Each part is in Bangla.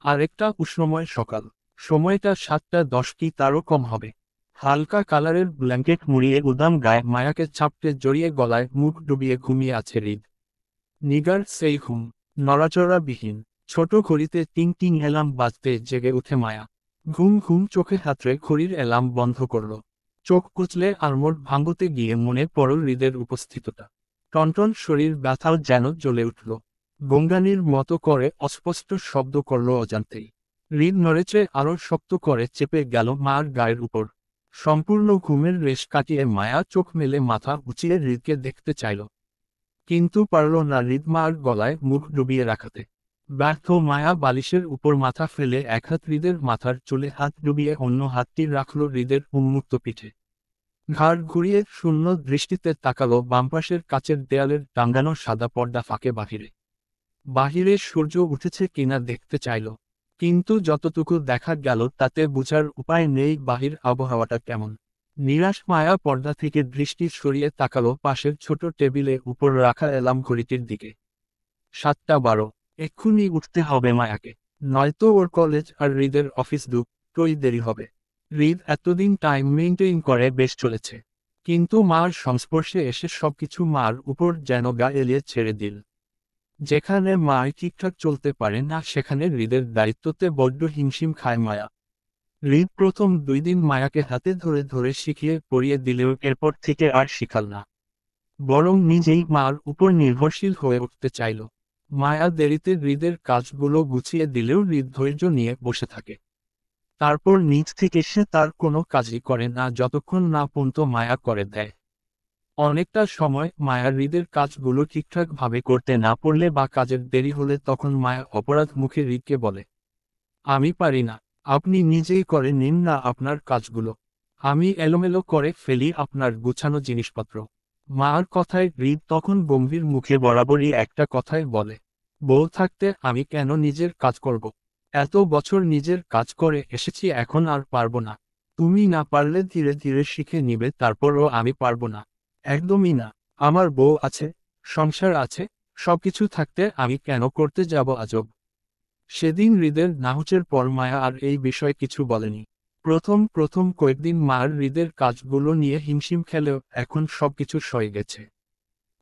আরেকটা উষ্ণময় সকাল। সময়টা 7:10 কি তারও কম হবে। হালকা কালারের ব্ল্যাঙ্কেট মুড়িয়ে উদাম গায়ে মায়াকে চাপটে জড়িয়ে গলায় মুখ ডুবিয়ে ঘুমিয়ে আছে হৃদ। নিগার সেই ঘুম, নড়াচড়াবিহীন। ছোট ঘড়িতে টিং টিং অ্যালার্ম বাজতে জেগে উঠে মায়া। ঘুম ঘুম চোখে হাতড়ে ঘড়ির অ্যালার্ম বন্ধ করল। চোখ কুচলে আড়মোড় ভাঙতে গিয়ে মনে পড়ল হৃদের উপস্থিততা। টনটন শরীর ব্যথাও যেন জ্বলে উঠল। গঙ্গানির মতো করে অস্পষ্ট শব্দ করল অজান্তেই। হৃদ নড়েচে আরো শক্ত করে চেপে গেল মার গায়ের উপর। সম্পূর্ণ ঘুমের রেশ কাটিয়ে মায়া চোখ মেলে মাথা উঁচিয়ে হৃদকে দেখতে চাইল। কিন্তু পারল না হৃদ মার গলায় মুখ ডুবিয়ে রাখাতে। ব্যর্থ মায়া বালিশের উপর মাথা ফেলে এক হাত হৃদের মাথার চুলে হাত ডুবিয়ে অন্য হাতটি রাখল হৃদের উন্মুক্ত পিঠে। ঘাড় ঘুরিয়ে শূন্য দৃষ্টিতে তাকালো বামপাশের কাচের দেয়ালের টাঙ্গানো সাদা পর্দা ফাঁকে বাহিরে। বাহিরে সূর্য উঠেছে কিনা দেখতে চাইল। কিন্তু যতটুকু দেখা গেল তাতে বুঝার উপায় নেই বাহির আবহাওয়াটা কেমন। নিরাশ মায়া পর্দা থেকে দৃষ্টি সরিয়ে তাকালো পাশের ছোট টেবিলে উপর রাখা অ্যালার্ম ঘড়িটির দিকে। 7:12। এক্ষুনি উঠতে হবে মায়াকে। নয়তো ওর কলেজ আর হৃদের অফিস দুটোই দেরি হবে। হৃদ এতদিন টাইম মেইনটেইন করে বেশ চলেছে। কিন্তু মার সংস্পর্শে এসে সবকিছু মার উপর যেন গা এলিয়ে ছেড়ে দিল। যেখানে মায় ঠিকঠাক চলতে পারে না সেখানে হৃদের দায়িত্বতে বড্ড হিমশিম খায় মায়া। হৃদ প্রথম 2 দিন মায়াকে হাতে ধরে ধরে শিখিয়ে পড়িয়ে দিলেও এরপর থেকে আর শিখাল না। বরং নিজেই মার উপর নির্ভরশীল হয়ে উঠতে চাইল। মায়া দেরিতে হৃদের কাজগুলো গুছিয়ে দিলেও হৃদ ধৈর্য নিয়ে বসে থাকে। তারপর নিজ থেকে সে তার কোনো কাজই করে না যতক্ষণ না পর্যন্ত মায়া করে দেয়। অনেকটা সময় মায়া হৃদের কাজগুলো ঠিকঠাকভাবে করতে না পারলে বা কাজের দেরি হলে তখন মায়া অপরাধ মুখে হৃদকে বলে, আমি পারি না, আপনি নিজেই করে নিন না আপনার কাজগুলো। আমি এলোমেলো করে ফেলি আপনার গুছানো জিনিসপত্র। মার কথায় হৃদ তখন গম্ভীর মুখে বরাবরই একটা কথাই বলে, বউ থাকতে আমি কেন নিজের কাজ করব। এত বছর নিজের কাজ করে এসেছি এখন আর পারবো না। তুমি না পারলে ধীরে ধীরে শিখে নিবে তারপরও আমি পারবো না। একদমই না। আমার বউ আছে, সংসার আছে, সবকিছু থাকতে আমি কেন করতে যাব আজব। সেদিন হৃদের নাহুচের পর মায়া আর এই বিষয়ে কিছু বলেনি। প্রথম প্রথম কয়েকদিন মার হৃদের কাজগুলো নিয়ে হিমশিম খেলেও এখন সবকিছু সয়ে গেছে।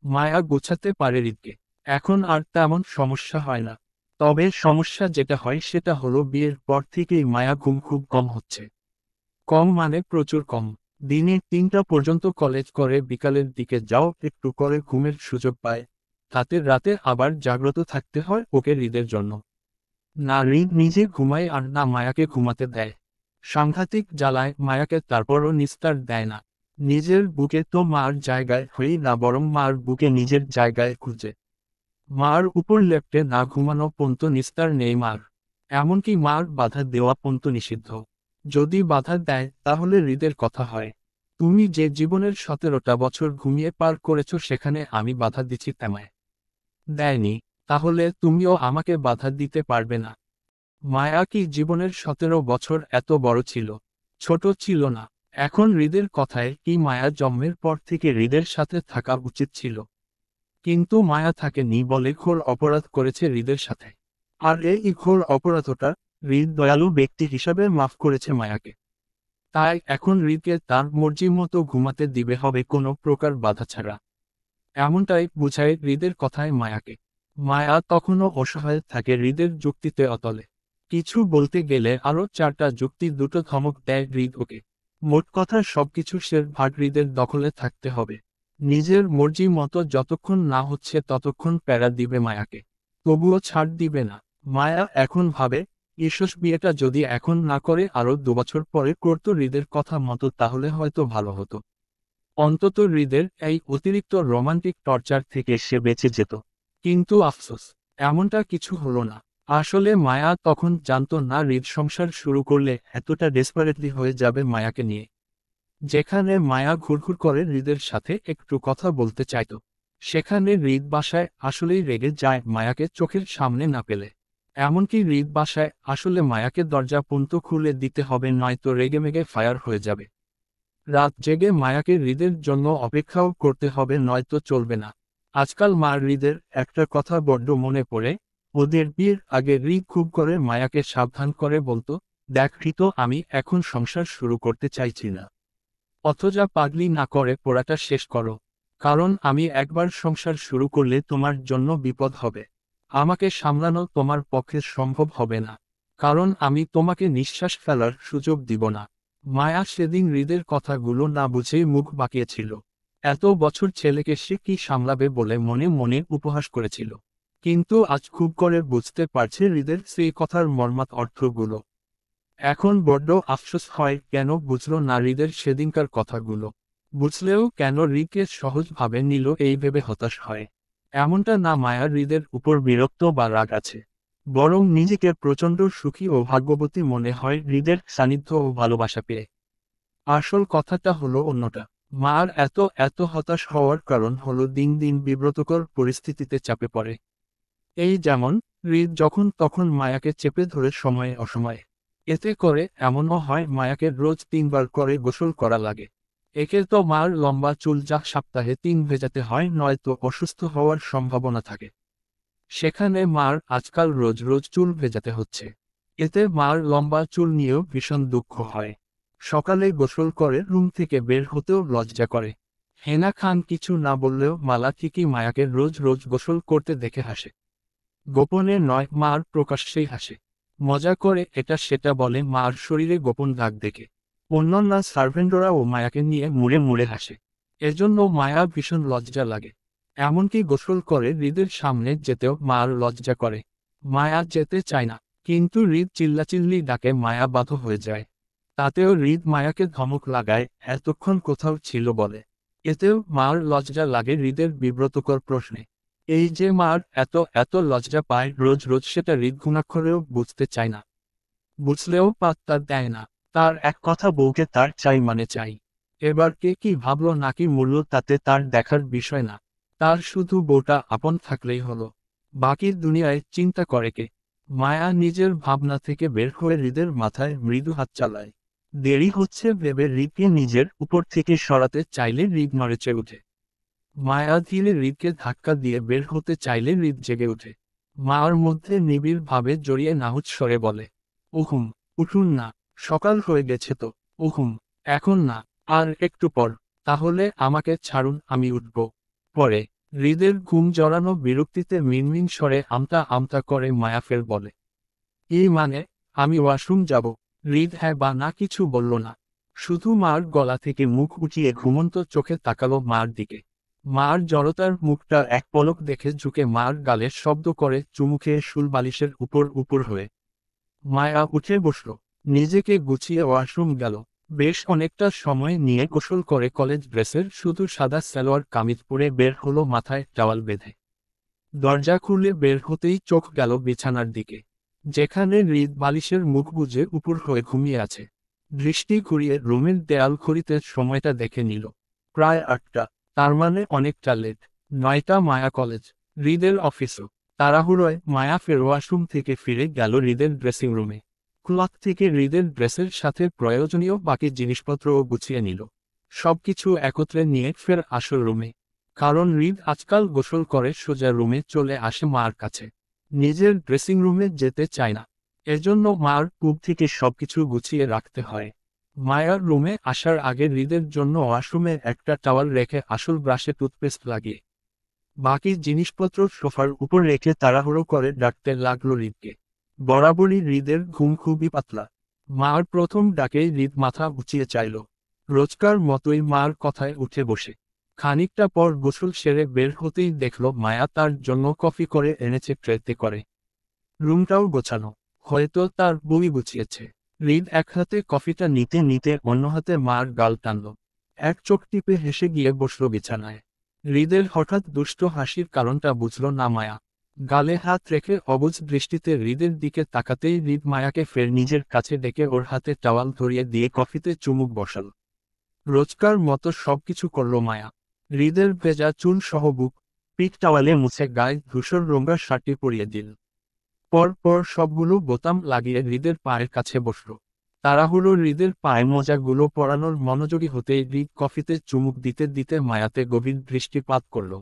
মায়া গোছাতে পারে হৃদকে। এখন আর তেমন সমস্যা হয় না। তবে সমস্যা যেটা হয় সেটা হলো বিয়ের পর থেকেই মায়া ঘুম খুব কম হচ্ছে। কম মানে প্রচুর কম। দিনে 3টা পর্যন্ত কলেজ করে বিকালের দিকে যাও একটু করে ঘুমের সুযোগ পায়। তাতে রাতে আবার জাগ্রত থাকতে হয় ওকে হৃদের জন্য। না হৃদ নিজে ঘুমায় আর না মায়াকে ঘুমাতে দেয়। সাংঘাতিক জ্বালায় মায়াকে তারপরও নিস্তার দেয় না। নিজের বুকে তো মার জায়গায় হয়েই না বরং মার বুকে নিজের জায়গায় খুঁজে। মার উপর লেপ্টে না ঘুমানো পর্যন্ত নিস্তার নেই মার। এমনকি মার বাধা দেওয়া পর্যন্ত নিষিদ্ধ। যদি বাধা দেয় তাহলে হৃদের কথা হয়, তুমি যে জীবনের 17টা বছর ঘুমিয়ে পার করেছ সেখানে আমি বাধা দিচ্ছি তেমায়। দেয়নি, তাহলে তুমিও আমাকে বাধা দিতে পারবে না। মায়া কি জীবনের 17 বছর এত বড় ছিল? ছোট ছিল না। এখন হৃদের কথায় কি মায়া জন্মের পর থেকে হৃদের সাথে থাকা উচিত ছিল? কিন্তু মায়া থাকেনি বলে ঘোর অপরাধ করেছে হৃদের সাথে। আর এই ঘোর অপরাধটা হৃদ দয়ালু ব্যক্তি হিসাবে মাফ করেছে মায়াকে। তাই এখন হৃদকে তার মর্জি মতো ঘুমাতে দিবে হবে কোনো প্রকার বাধা ছাড়া। এমনটাই বুঝায় হৃদের কথায় মায়াকে। মায়া তখনও অসহায় থাকে হৃদের যুক্তিতে অতলে। কিছু বলতে গেলে আরও 4টা যুক্তি দুটো ধমক দেয় হৃদ ওকে। মোট কথা সবকিছু সে ভাগ হৃদের দখলে থাকতে হবে। নিজের মর্জি মতো যতক্ষণ না হচ্ছে ততক্ষণ প্যারা দিবে মায়াকে। তবুও ছাড় দিবে না। মায়া এখন ভাবে, ঈশ্বর বিয়েটা যদি এখন না করে আরও 2 বছর পরে করতো হৃদের কথা মতো তাহলে হয়তো ভালো হতো। অন্তত হৃদের এই অতিরিক্ত রোমান্টিক টর্চার থেকে সে বেঁচে যেত। কিন্তু আফসোস, এমনটা কিছু হলো না। আসলে মায়া তখন জানতো না হৃদ সংসার শুরু করলে এতটা ডেসপারেটলি হয়ে যাবে মায়াকে নিয়ে। যেখানে মায়া ঘুরঘুর করে হৃদের সাথে একটু কথা বলতে চাইতো, সেখানে হৃদ বাসায় আসলেই রেগে যায় মায়াকে চোখের সামনে না পেলে। এমনকি হৃদ বাসায় আসলে মায়াকে দরজা পর্যন্ত খুলে দিতে হবে নয়তো রেগেমেগে ফায়ার হয়ে যাবে। রাত জেগে মায়াকে হৃদের জন্য অপেক্ষাও করতে হবে নয়তো চলবে না। আজকাল মার হৃদের একটা কথা বড্ড মনে পড়ে, ওদের বিয়ের আগে রিক খুব করে মায়াকে সাবধান করে বলতো, দেখ ঋতো, আমি এখন সংসার শুরু করতে চাইছি না। অথবা পাগলি না করে পড়াটা শেষ করো। কারণ আমি একবার সংসার শুরু করলে তোমার জন্য বিপদ হবে। আমাকে সামলানো তোমার পক্ষে সম্ভব হবে না। কারণ আমি তোমাকে নিঃশ্বাস ফেলার সুযোগ দিব না। মায়া সেদিন হৃদের কথাগুলো না বুঝেই মুখ বাঁকিয়েছিল। এত বছর ছেলেকে সে কি সামলাবে বলে মনে মনে উপহাস করেছিল। কিন্তু আজ খুব করে বুঝতে পারছে হৃদের সেই কথার মর্মাত অর্থগুলো। এখন বড্ড আফসোস হয় কেন বুঝল না হৃদের সেদিনকার কথাগুলো। বুঝলেও কেন রিকে সহজভাবে নিল এই ভেবে হতাশ হয়। এমনটা না মায়ার হৃদের উপর বিরক্ত বা রাগ আছে, বরং নিজেকে প্রচণ্ড সুখী ও ভাগ্যবতী মনে হয় হৃদের সান্নিধ্য ও ভালোবাসা পেয়ে। আসল কথাটা হলো অন্যটা। মার এত এত হতাশ হওয়ার কারণ হলো দিন দিন বিব্রতকর পরিস্থিতিতে চাপে পড়ে। এই যেমন, হৃদ যখন তখন মায়াকে চেপে ধরে সময়ে অসময়ে। এতে করে এমনও হয় মায়াকে রোজ 3 বার করে গোসল করা লাগে। একে তো মার লম্বা চুল যা সপ্তাহে 3 ভেজাতে হয়, নয়তো অসুস্থ হওয়ার সম্ভাবনা থাকে। সেখানে মার আজকাল রোজ রোজ চুল ভেজাতে হচ্ছে। এতে মার লম্বা চুল নিয়েও ভীষণ দুঃখ হয়। সকালে গোসল করে রুম থেকে বের হতেও লজ্জা করে। হেনা খান কিছু না বললেও মালা ঠিকই মায়াকে রোজ রোজ গোসল করতে দেখে হাসে। গোপনে নয়, মার প্রকাশ্যেই হাসে। মজা করে এটা সেটা বলে মার শরীরে গোপন দাগ দেখে। অন্যান্য সার্ভেন্টরাও মায়াকে নিয়ে মুড়ে মুড়ে হাসে। এজন্য মায়া ভীষণ লজ্জা লাগে। এমনকি গোসল করে হৃদের সামনে যেতেও মার লজ্জা করে। মায়া যেতে চায় না, কিন্তু হৃদ চিল্লাচিল্লি ডাকে মায়া বাধ্য হয়ে যায়। তাতেও হৃদ মায়াকে ধমক লাগায়, এতক্ষণ কোথাও ছিল বলে। এতেও মার লজ্জা লাগে হৃদের বিব্রতকর প্রশ্নে। এই যে মার এত এত লজ্জা পায় রোজ রোজ, সেটা হৃদ ঘুণাক্ষরেও বুঝতে চায় না। বুঝলেও পাত্তা দেয় না। তার এক কথা, বউকে তার চাই মানে চাই। এবার কে কি ভাবলো নাকি মূল্য তাতে তার দেখার বিষয় না। তার শুধু বউটা আপন থাকলেই হলো। বাকি দুনিয়ায় চিন্তা করে কে? মায়া নিজের ভাবনা থেকে বের হয়ে হৃদের মাথায় মৃদু হাত চালায়। দেরি হচ্ছে ভেবে হৃদকে নিজের উপর থেকে সরাতে চাইলে হৃদ নড়েচে ওঠে। মায়া ধীরে হৃদকে ধাক্কা দিয়ে বের হতে চাইলে হৃদ জেগে ওঠে। মার মধ্যে নিবিড় ভাবে জড়িয়ে নাহুচ স্বরে বলে, উহুম, উঠুন না, সকাল হয়ে গেছে তো। উহুম, এখন না, আর একটু পর। তাহলে আমাকে ছাড়ুন, আমি উঠব পরে। হৃদের ঘুম জড়ানো বিরক্তিতে মিনমিন স্বরে আমতা আমতা করে মায়া ফের বলে, এই মানে, আমি ওয়াশরুম যাব। হৃদ হ্যাঁ বা না কিছু বলল না। শুধু মার গলা থেকে মুখ উঠিয়ে ঘুমন্ত চোখে তাকালো মার দিকে। মার জড়তার মুখটা এক পলক দেখে ঝুঁকে মার গালে শব্দ করে চুমু খেয়ে শুল বালিশের উপর উপর হয়ে। মায়া উঠে বসল। নিজেকে গুছিয়ে ওয়াশরুম গেল। বেশ অনেকটা সময় নিয়ে গোসল করে কলেজ ড্রেসের শুধু সাদা সালোয়ার কামিজ পরে বের হলো, মাথায় টাওয়াল বেঁধে। দরজা খুলে বের হতেই চোখ গেল বিছানার দিকে, যেখানে হৃদ বালিশের মুখ বুজে উপর হয়ে ঘুমিয়ে আছে। দৃষ্টি ঘুরিয়ে রুমের দেয়াল ঘড়িতে সময়টা দেখে নিল। প্রায় 8টা। তার মানে অনেকটা লেট। 9টা মায়া কলেজ, হৃদের অফিসও। তাড়াহুড়োয় মায়া ফের ওয়াশরুম থেকে ফিরে গেল হৃদের ড্রেসিং রুমে। ক্লথ থেকে হৃদের ড্রেসের সাথে প্রয়োজনীয় বাকি জিনিসপত্রও গুছিয়ে নিল। সবকিছু একত্রে নিয়ে ফের আসল রুমে। কারণ হৃদ আজকাল গোসল করে সোজা রুমে চলে আসে মার কাছে। নিজের ড্রেসিং রুমে যেতে চায় না। এজন্য মার পূব থেকে সবকিছু গুছিয়ে রাখতে হয়। মায়ার রুমে আসার আগে হৃদের জন্য ওয়াশরুমে একটা টাওয়াল রেখে আসল ব্রাশে টুথপেস্ট লাগিয়ে বাকি জিনিসপত্র সোফার উপর রেখে তাড়াহুড়ো করে ডাকতে লাগলো হৃদকে। বরাবরই হৃদের ঘুম খুবই পাতলা। মার প্রথম ডাকেই হৃদ মাথা উঁচিয়ে চাইল। রোজকার মতোই মার কথায় উঠে বসে। খানিকটা পর গোসল সেরে বের হতেই দেখল মায়া তার জন্য কফি করে এনেছে ট্রেতে করে। রুমটাও গোছানো, হয়তো তার বউই গুছিয়েছে। হৃদ এক হাতে কফিটা নিতে নিতে অন্য হাতে মার গাল টানল। এক চোখ টিপে হেসে গিয়ে বসল বিছানায়। হৃদের হঠাৎ দুষ্ট হাসির কারণটা বুঝল না মায়া। গালে হাত রেখে অবুঝ দৃষ্টিতে হৃদের দিকে তাকাতেই হৃদ মায়াকে ফের নিজের কাছে ডেকে ওর হাতে টাওয়াল ধরিয়ে দিয়ে কফিতে চুমুক বসাল। রোজকার মতো সবকিছু করল মায়া। হৃদের ভেজা চুল সহ বুক, পিঠ টাওয়ালে মুছে গায়ে ধূসর রঙা শার্টটি পরিয়ে দিল। পর সবগুলো বোতাম লাগিয়ে হৃদের পায়ের কাছে বসল। তাড়াহুড়ো হৃদের পায়ে মোজাগুলো পরানোর মনোযোগী হতেই হৃদ কফিতে চুমুক দিতে দিতে মায়াতে গভীর দৃষ্টিপাত করল।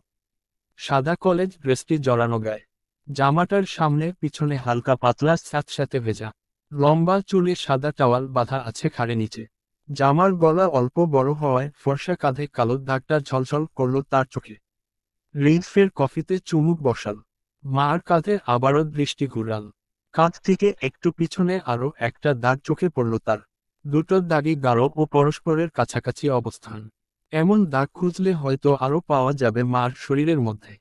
সাদা কলেজ ড্রেসটি জড়ানো গায়ে, জামাটার সামনে পিছনে হালকা পাতলা স্যাঁতস্যাঁতে ভেজা, লম্বা চুলে সাদা টাওয়াল বাঁধা আছে ঘাড়ে নিচে। জামার গলা অল্প বড় হওয়ায় ফর্সা কাঁধে কালো দাগটা ঝলঝল করল তার চোখে। হৃদ ফের কফিতে চুমুক বসাল। মার কাঁধে আবারও দৃষ্টি ঘুরাল। কাঁধ থেকে একটু পিছনে আরও একটা দাগ চোখে পড়ল তার। দুটো দাগই গাঢ় ও পরস্পরের কাছাকাছি অবস্থান। এমন দাগ খুঁজলে হয়তো আরও পাওয়া যাবে মার শরীরের মধ্যে।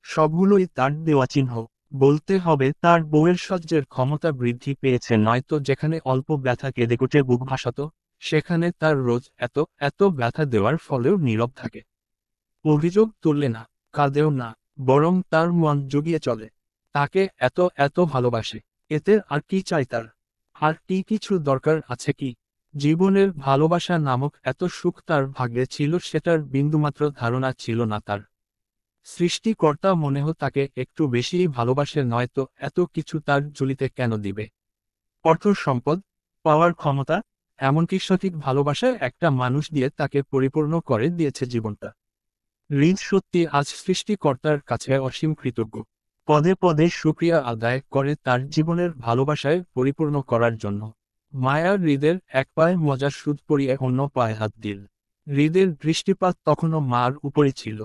সবগুলোই তার দেওয়া চিহ্ন। বলতে হবে তার বউয়ের সহ্যের ক্ষমতা বৃদ্ধি পেয়েছে, নয়তো যেখানে অল্প ব্যথা কেঁদেকুটে বুক ভাসাত, সেখানে তার রোজ এত এত ব্যথা দেওয়ার ফলেও নীরব থাকে। অভিযোগ তুললে না, কাঁদেও না, বরং তার মন জুগিয়ে চলে। তাকে এত এত ভালোবাসে, এতে আর কি চাই তার? আর কি কিছু দরকার আছে কি? জীবনের ভালোবাসা নামক এত সুখ তার ভাগ্যে ছিল, সেটার বিন্দুমাত্র ধারণা ছিল না তার। সৃষ্টিকর্তা মনেহ তাকে একটু বেশিই ভালোবাসে, নয়তো এত কিছু তার ঝুলিতে কেন দিবে? অর্থ সম্পদ, পাওয়ার ক্ষমতা, এমনকি সঠিক ভালোবাসায় একটা মানুষ দিয়ে তাকে পরিপূর্ণ করে দিয়েছে জীবনটা। হৃদ সত্যি আজ সৃষ্টিকর্তার কাছে অসীম কৃতজ্ঞ। পদে পদে শুকরিয়া আদায় করে তার জীবনের ভালোবাসায় পরিপূর্ণ করার জন্য। মায়া হৃদের এক পায়ে মজার সুদ পরিয়ে অন্য পায়ে হাত দিল। হৃদের দৃষ্টিপাত তখনও মার উপরই ছিল।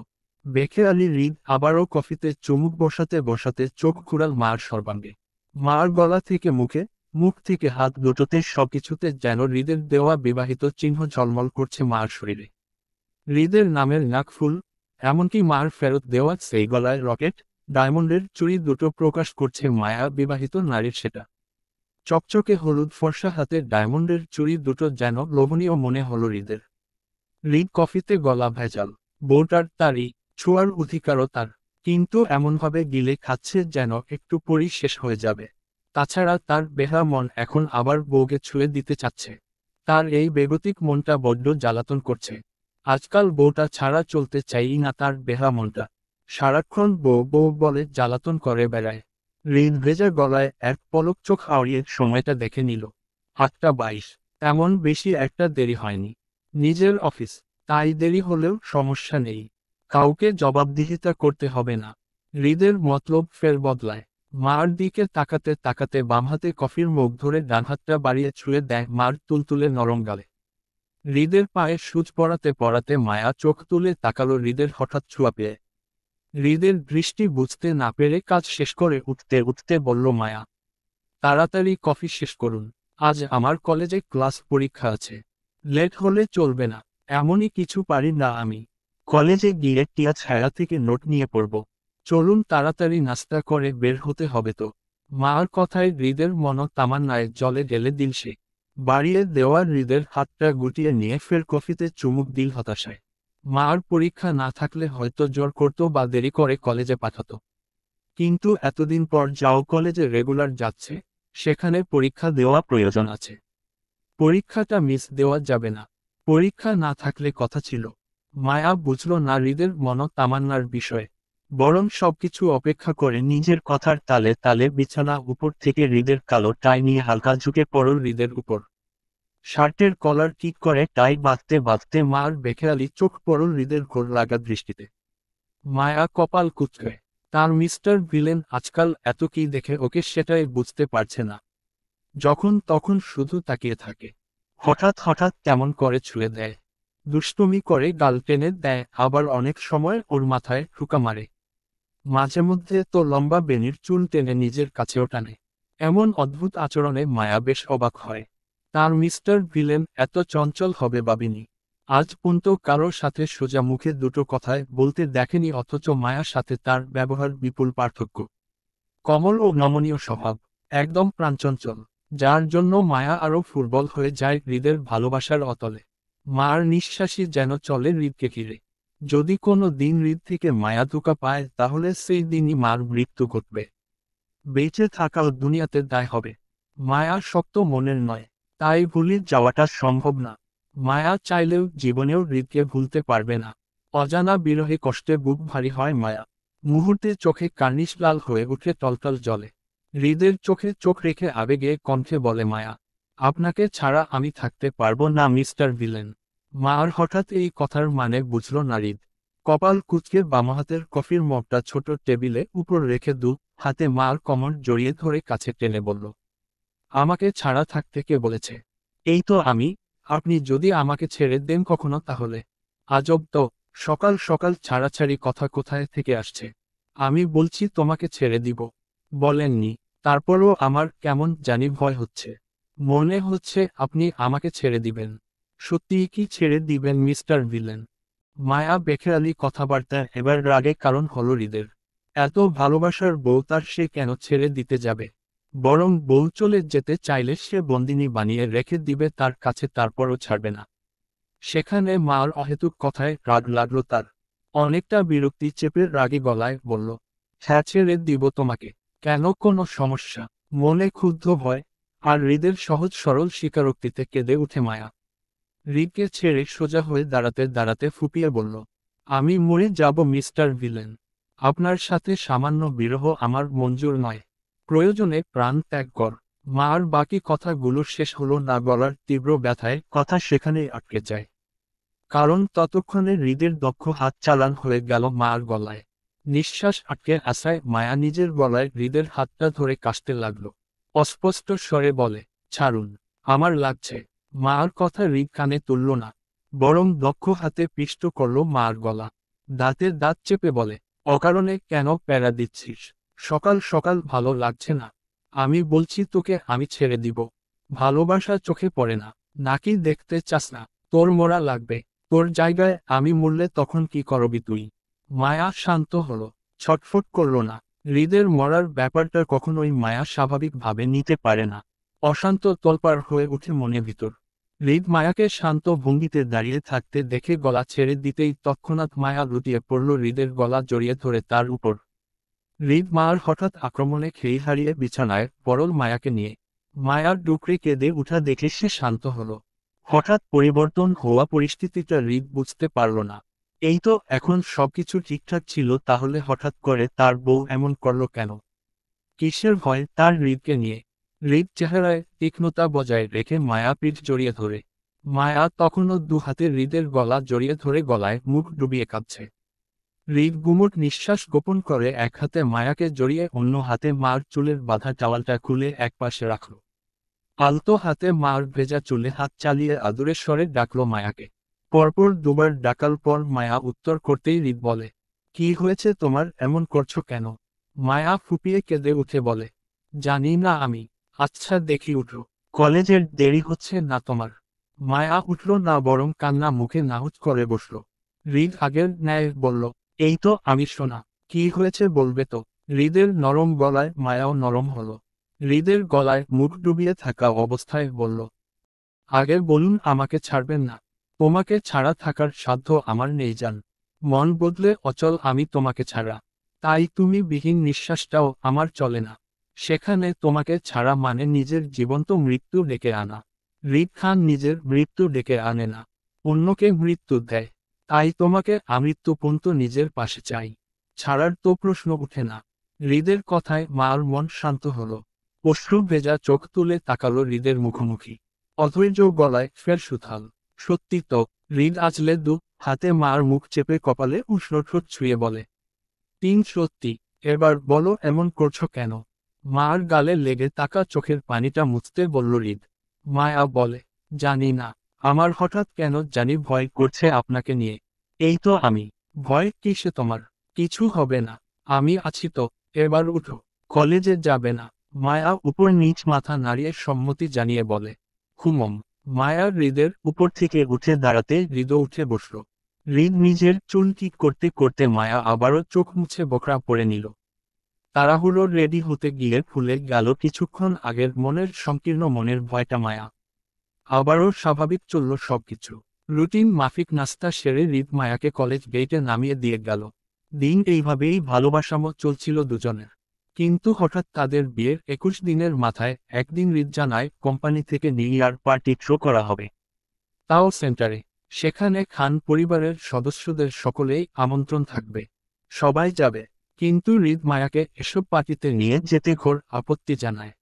বেখে আলী হৃদ আবারও কফিতে চুমুক বসাতে বসাতে চোখ ঘুরাল মার সর্বাঙ্গে। মার গলা থেকে মুখে, মুখ থেকে হাত দুটোতে সবকিছুতে যেন হৃদের দেওয়া বিবাহিত চিহ্ন ঝলমল করছে মার শরীরে। হৃদের নামের নাকফুল, এমনকি মার ফেরত দেওয়া সেই গলায় রকেট, ডায়মন্ডের চুড়ি দুটো প্রকাশ করছে মায়া বিবাহিত নারীর সেটা। চকচকে হলুদ ফর্সা হাতে ডায়মন্ডের চুড়ি দুটো যেন লোভনীয় মনে হলো হৃদের। হৃদ কফিতে গলা ভেজাল। বউটার তারই, ছোঁয়ার অধিকারও তার, কিন্তু এমনভাবে গিলে খাচ্ছে যেন একটু পরই শেষ হয়ে যাবে। তাছাড়া তার বেহা মন এখন আবার বউকে ছুঁয়ে দিতে চাচ্ছে। তার এই বেগতিক মনটা বড্ড জ্বালাতন করছে। আজকাল বউটা ছাড়া চলতে চাই না তার বেহা মনটা। সারাক্ষণ বউ বউ বলে জ্বালাতন করে বেড়ায়। হৃদ ভেজা গলায় এক পলক চোখ আউড়িয়ে সময়টা দেখে নিল। 8:22। তেমন বেশি একটা দেরি হয়নি। নিজের অফিস, তাই দেরি হলেও সমস্যা নেই। কাউকে জবাবদিহিতা করতে হবে না। হৃদের মতলব ফের বদলায়। মার দিকে তাকাতে তাকাতে বাম হাতে কফির মুখ ধরে ডান হাতটা বাড়িয়ে ছুঁয়ে দেয় মার তুলতুলে নরম গালে। হৃদের পায়ে সূচ পড়াতে পড়াতে মায়া চোখ তুলে তাকালো হৃদের হঠাৎ ছোঁয়া পেয়ে। হৃদের দৃষ্টি বুঝতে না পেরে কাজ শেষ করে উঠতে উঠতে বলল মায়া, তাড়াতাড়ি কফি শেষ করুন, আজ আমার কলেজে ক্লাস পরীক্ষা আছে। লেট হলে চলবে না। এমনই কিছু পারি না আমি। কলেজে গিয়ে টিয়া ছায়া থেকে নোট নিয়ে পড়ব। চলুন তাড়াতাড়ি নাস্তা করে বের হতে হবে তো। মার কথায় হৃদের মন তামান্নায় জলে ঢেলে দিল সে। বাড়িয়ে দেওয়া হৃদের হাতটা গুটিয়ে নিয়ে ফের কফিতে চুমুক দিল হতাশায়। মার পরীক্ষা না থাকলে হয়তো জোর করতো বা দেরি করে কলেজে পাঠাতো। কিন্তু এতদিন পর যাও কলেজে রেগুলার যাচ্ছে, সেখানে পরীক্ষা দেওয়া প্রয়োজন আছে। পরীক্ষাটা মিস দেওয়া যাবে না। পরীক্ষা না থাকলে কথা ছিল। মায়া বুঝল না হৃদের মন তামান্নার বিষয়ে, বরং সবকিছু অপেক্ষা করে নিজের কথার তালে তালে বিছানা উপর থেকে হৃদের কালো টাই নিয়ে হালকা ঝুঁকে পড়ল হৃদের উপর। শার্টের কলার ঠিক করে টাই বাঁধতে বাঁধতে মার বেখেয়ালি চোখ পড়ল হৃদের ঘোর লাগা দৃষ্টিতে। মায়া কপাল কুঁচকে। তার মিস্টার ভিলেন আজকাল এত কি দেখে ওকে সেটাই বুঝতে পারছে না। যখন তখন শুধু তাকিয়ে থাকে। হঠাৎ হঠাৎ কেমন করে ছুঁয়ে দেয়, দুষ্টুমি করে গাল টেনে দেয়, আবার অনেক সময় ওর মাথায় ঠুকা মারে। মাঝে মধ্যে তো লম্বা বেনির চুল টেনে নিজের কাছেও টানে। এমন অদ্ভুত আচরণে মায়া বেশ অবাক হয়। তার মিস্টার ভিলেন এত চঞ্চল হবে ভাবিনি। আজ পর্যন্ত কারোর সাথে সোজা মুখে দুটো কথায় বলতে দেখেনি, অথচ মায়ার সাথে তার ব্যবহার বিপুল পার্থক্য। কমল ও নমনীয় স্বভাব, একদম প্রাণচঞ্চল, যার জন্য মায়া আরও ফুটবল হয়ে যায় হৃদের ভালোবাসার অতলে। মার নিঃশ্বাসই যেন চলে হৃদকে ঘিরে। যদি কোনো দিন হৃদ থেকে মায়া ধোঁকা পায়, তাহলে সেই দিনই মার মৃত্যু ঘটবে। বেঁচে থাকাও দুনিয়াতে দায় হবে। মায়া শক্ত মনের নয়, তাই ভুলে যাওয়াটা সম্ভব না। মায়া চাইলেও জীবনেও হৃদকে ভুলতে পারবে না। অজানা বিরহে কষ্টে বুক ভারী হয় মায়া। মুহূর্তে চোখে কার্নিশ লাল হয়ে উঠে টলটল জলে। হৃদের চোখে চোখ রেখে আবেগে কণ্ঠে বলে মায়া, আপনাকে ছাড়া আমি থাকতে পারবো না মিস্টার ভিলেন। মার হঠাৎ এই কথার মানে বুঝল না হৃদ। কপাল কুঁচকে বাম হাতের কফির মগটা ছোট টেবিলে উপর রেখে দু হাতে মার কোমর জড়িয়ে ধরে কাছে টেনে বলল, আমাকে ছাড়া থাকতে কে বলেছে? এই তো আমি। আপনি যদি আমাকে ছেড়ে দেন কখনো তাহলে। আজব তো, সকাল সকাল ছাড়াছাড়ি কথা কোথায় থেকে আসছে? আমি বলছি তোমাকে ছেড়ে দিব। বলেননি। তারপরও আমার কেমন জানি ভয় হচ্ছে। মনে হচ্ছে আপনি আমাকে ছেড়ে দিবেন। সত্যিই কি ছেড়ে দিবেন মিস্টার ভিলেন? মায়া বেখেরালি কথাবার্তা এবার রাগে কারণ হলো হৃদের। এত ভালোবাসার বউ তার, সে কেন ছেড়ে দিতে যাবে? বরং বউ চলে যেতে চাইলে সে বন্দিনী বানিয়ে রেখে দিবে তার কাছে, তারপরও ছাড়বে না। সেখানে মার অহেতুক কথায় রাগ লাগলো তার। অনেকটা বিরক্তি চেপে রাগী গলায় বলল, হ্যাঁ ছেড়ে দিব তোমাকে। কেন, কোনো সমস্যা? মনে ক্ষুব্ধ ভয় আর হৃদের সহজ সরল স্বীকারোক্তিতে কেঁদে উঠে মায়া। হৃদকে ছেড়ে সোজা হয়ে দাঁড়াতে দাঁড়াতে ফুপিয়ে বলল, আমি মরে যাব মিস্টার ভিলেন। আপনার সাথে সামান্য বিরহ আমার মঞ্জুর নয়। প্রয়োজনে প্রাণ ত্যাগ কর। মার বাকি কথাগুলো শেষ হলো না, গলার তীব্র ব্যথায় কথা সেখানেই আটকে যায়। কারণ ততক্ষণে হৃদের দক্ষ হাত চালান হয়ে গেল মার গলায়। নিঃশ্বাস আটকে আসায় মায়া নিজের গলায় হৃদের হাতটা ধরে কাশতে লাগলো। অস্পষ্ট স্বরে বলে, ছাড়ুন, আমার লাগছে। মার কথা হৃদ কানে তুলল না, বরং দক্ষ হাতে পিষ্ট করল মার গলা। দাঁতের দাঁত চেপে বলে, অকারণে কেন প্যারা দিচ্ছিস? সকাল সকাল ভালো লাগছে না। আমি বলছি তোকে আমি ছেড়ে দিব। ভালোবাসা চোখে পড়ে না নাকি দেখতে চাস না? তোর মরা লাগবে। তোর জায়গায় আমি মরলে তখন কি করবি তুই? মায়া শান্ত হলো, ছটফট করল না। হৃদের মরার ব্যাপারটা কখনোই মায়া স্বাভাবিকভাবে নিতে পারে না। অশান্ত তোলপাড় হয়ে উঠে মনে ভিতর। হৃদ মায়াকে শান্ত ভঙ্গিতে দাঁড়িয়ে থাকতে দেখে গলা ছেড়ে দিতেই তৎক্ষণাৎ মায়া লুটিয়ে পড়ল হৃদের গলা জড়িয়ে ধরে তার উপর। হৃদ মায়ার হঠাৎ আক্রমণে খেই হারিয়ে বিছানায় পড়ল মায়াকে নিয়ে। মায়ার ডুকরে কেঁদে উঠা দেখে সে শান্ত হলো। হঠাৎ পরিবর্তন হওয়া পরিস্থিতিটা হৃদ বুঝতে পারল না। এই তো এখন সবকিছু ঠিকঠাক ছিল, তাহলে হঠাৎ করে তার বউ এমন করল কেন? কিসের ভয় তার হৃদকে নিয়ে? হৃদ চেহারায় তীক্ষ্ণতা বজায় রেখে মায়া পিঠ জড়িয়ে ধরে। মায়া তখনও দু হাতে হৃদের গলা জড়িয়ে ধরে গলায় মুখ ডুবিয়ে কাঁদছে। হৃদ গুমুট নিঃশ্বাস গোপন করে এক হাতে মায়াকে জড়িয়ে অন্য হাতে মার চুলের বাঁধা টাওয়ালটা খুলে একপাশে রাখল। আলতো হাতে মার ভেজা চুলে হাত চালিয়ে আদুরে স্বরে ডাকল মায়াকে। পরপর দুবার ডাকাল পর মায়া উত্তর করতেই হৃদ বলে, কি হয়েছে তোমার, এমন করছো কেন? মায়া ফুপিয়ে কেঁদে উঠে বলে, জানি না আমি। আচ্ছা দেখি উঠো। কলেজের দেরি হচ্ছে না তোমার? মায়া উঠল না, বরং কান্না মুখে নাহুচ করে বসল। হৃদ আগের ন্যায় বলল, এই তো আমি শোনা। কি হয়েছে বলবে তো? হৃদের নরম গলায় মায়াও নরম হলো। হৃদের গলায় মুখ ডুবিয়ে থাকা অবস্থায় বলল, আগে বলুন আমাকে ছাড়বেন না। তোমাকে ছাড়া থাকার সাধ্য আমার নেই জান। মন বদলে অচল আমি তোমাকে ছাড়া। তাই তুমি বিহীন নিঃশ্বাসটাও আমার চলে না। সেখানে তোমাকে ছাড়া মানে নিজের জীবন্ত মৃত্যু ডেকে আনা। হৃদ খান নিজের মৃত্যু ডেকে আনে না, অন্যকে মৃত্যু দেয়। তাই তোমাকে আমৃত্যু পর্যন্ত নিজের পাশে চাই। ছাড়ার তো প্রশ্ন উঠে না। হৃদের কথায় মার মন শান্ত হলো। অশ্রু ভেজা চোখ তুলে তাকালো হৃদের মুখোমুখি। অধৈর্য গলায় ফের সুথাল, সত্যি তো? হৃদ আঁচলে দু হাতে মার মুখ চেপে কপালে উষ্ণ ঠোঁট ছুঁয়ে বলে, সত্যি। এবার বলো এমন করছো কেন? মার গালে লেগে তাকা চোখের পানিটা মুছতে বলল হৃদ। মায়া বলে, জানি না, আমার হঠাৎ কেন জানি ভয় করছে আপনাকে নিয়ে। এই তো আমি। ভয় কিসে তোমার? কিছু হবে না, আমি আছি তো। এবার উঠো। কলেজে যাবে না? মায়া উপর নিচ মাথা নাড়িয়ে সম্মতি জানিয়ে বলে। হুমম। মায়া হৃদের উপর থেকে উঠে দাঁড়াতে হৃদ উঠে বসল। হৃদ নিজের চুল ঠিক করতে করতে মায়া আবারও চোখ মুছে বোকরা পরে নিল। তাড়াহুড়ো রেডি হতে গিয়ে ভুলে গেল কিছুক্ষণ আগের মনের সংকীর্ণ মনের ভয়টা। মায়া আবারও স্বাভাবিক চলল সবকিছু। রুটিন মাফিক নাস্তা সেরে হৃদ মায়াকে কলেজ গেটে নামিয়ে দিয়ে গেল। দিন এইভাবেই ভালোবাসামো চলছিল দুজনের। কিন্তু হঠাৎ তাদের বিয়ের 21 দিনের মাথায় একদিন হৃদ জানায় কোম্পানি থেকে নিউ ইয়ার পার্টি থ্রো করা হবে। তাও সেন্টারে। সেখানে খান পরিবারের সদস্যদের সকলেই আমন্ত্রণ থাকবে। সবাই যাবে। কিন্তু হৃদ মায়াকে এসব পার্টিতে নিয়ে যেতে ঘোর আপত্তি জানায়।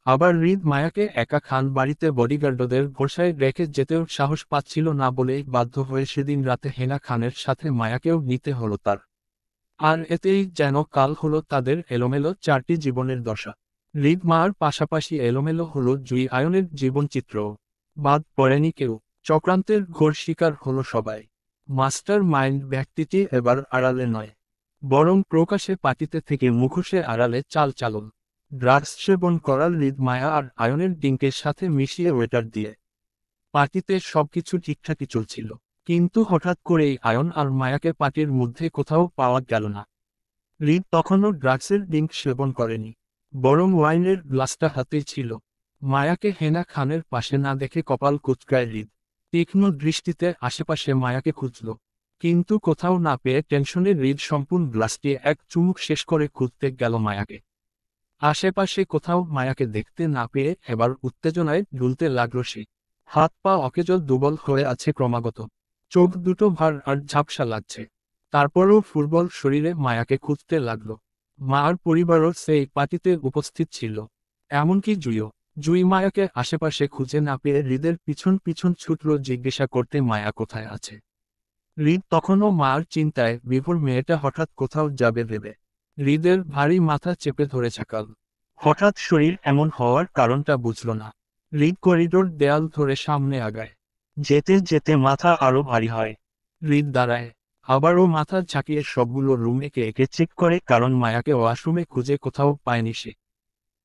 আবার হৃদ মায়াকে একা খান বাড়িতে বডিগার্ডদের ভরসায় রেখে যেতেও সাহস পাচ্ছিল না বলেই বাধ্য হয়ে সেদিন রাতে হেনা খানের সাথে মায়াকেও নিতে হলো তার। আর এতেই যেন কাল হলো তাদের এলোমেলো চারটি জীবনের দশা। হৃদ মার পাশাপাশি এলোমেলো হলো জুই আয়নের জীবনচিত্রও। বাদ পড়েনি কেউ, চক্রান্তের ঘোর শিকার হলো সবাই। মাস্টার মাইন্ড ব্যক্তিটি এবার আড়ালে নয়, বরং প্রকাশে পাটিতে থেকে মুখোশে আড়ালে চাল চালন। ড্রাগস সেবন করার হৃদ মায়া আর আয়নের ডিঙ্কের সাথে মিশিয়ে ওয়েটার দিয়ে। পার্টিতে সবকিছু ঠিকঠাকই চলছিল, কিন্তু হঠাৎ করেই আয়ন আর মায়াকে পার্টির মধ্যে কোথাও পাওয়া গেল না। হৃদ তখনও ড্রাগসের ড্রিঙ্ক সেবন করেনি, বরং ওয়াইনের গ্লাসটা হাতেই ছিল। মায়াকে হেনা খানের পাশে না দেখে কপাল কুঁচকায় হৃদ। তীক্ষ্ণ দৃষ্টিতে আশেপাশে মায়াকে খুঁজল, কিন্তু কোথাও না পেয়ে টেনশনে হৃদ সম্পূর্ণ গ্লাসটি এক চুমুক শেষ করে খুঁজতে গেল মায়াকে। আশেপাশে কোথাও মায়াকে দেখতে না পেয়ে এবার উত্তেজনায় ঢুলতে লাগল সে। হাত পা অকেজো দুর্বল হয়ে আছে ক্রমাগত, চোখ দুটো ভার আর ঝাপসা লাগছে। তারপরও ফুটবল শরীরে মায়াকে খুঁজতে লাগল। মার পরিবারও সেই পার্টিতে উপস্থিত ছিল, এমনকি জুইও। জুই মায়াকে আশেপাশে খুঁজে না পেয়ে হৃদের পিছন পিছন ছুটল জিজ্ঞাসা করতে মায়া কোথায় আছে। হৃদ তখনও মার চিন্তায় বিভোর, মেয়েটা হঠাৎ কোথাও যাবে ভেবে। হৃদের ভারী মাথা চেপে ধরে ছাকাল। হঠাৎ শরীর এমন হওয়ার কারণটা বুঝল না। হৃদ করিডোর দেয়াল ধরে সামনে আগায়, যেতে যেতে মাথা আরো ভারী হয়। হৃদ দাঁড়ায়, আবারও মাথা ঝাঁকিয়ে সবগুলো রুম একে একে চেক করে, কারণ মায়াকে ওয়াশরুমে খুঁজে কোথাও পায়নি সে।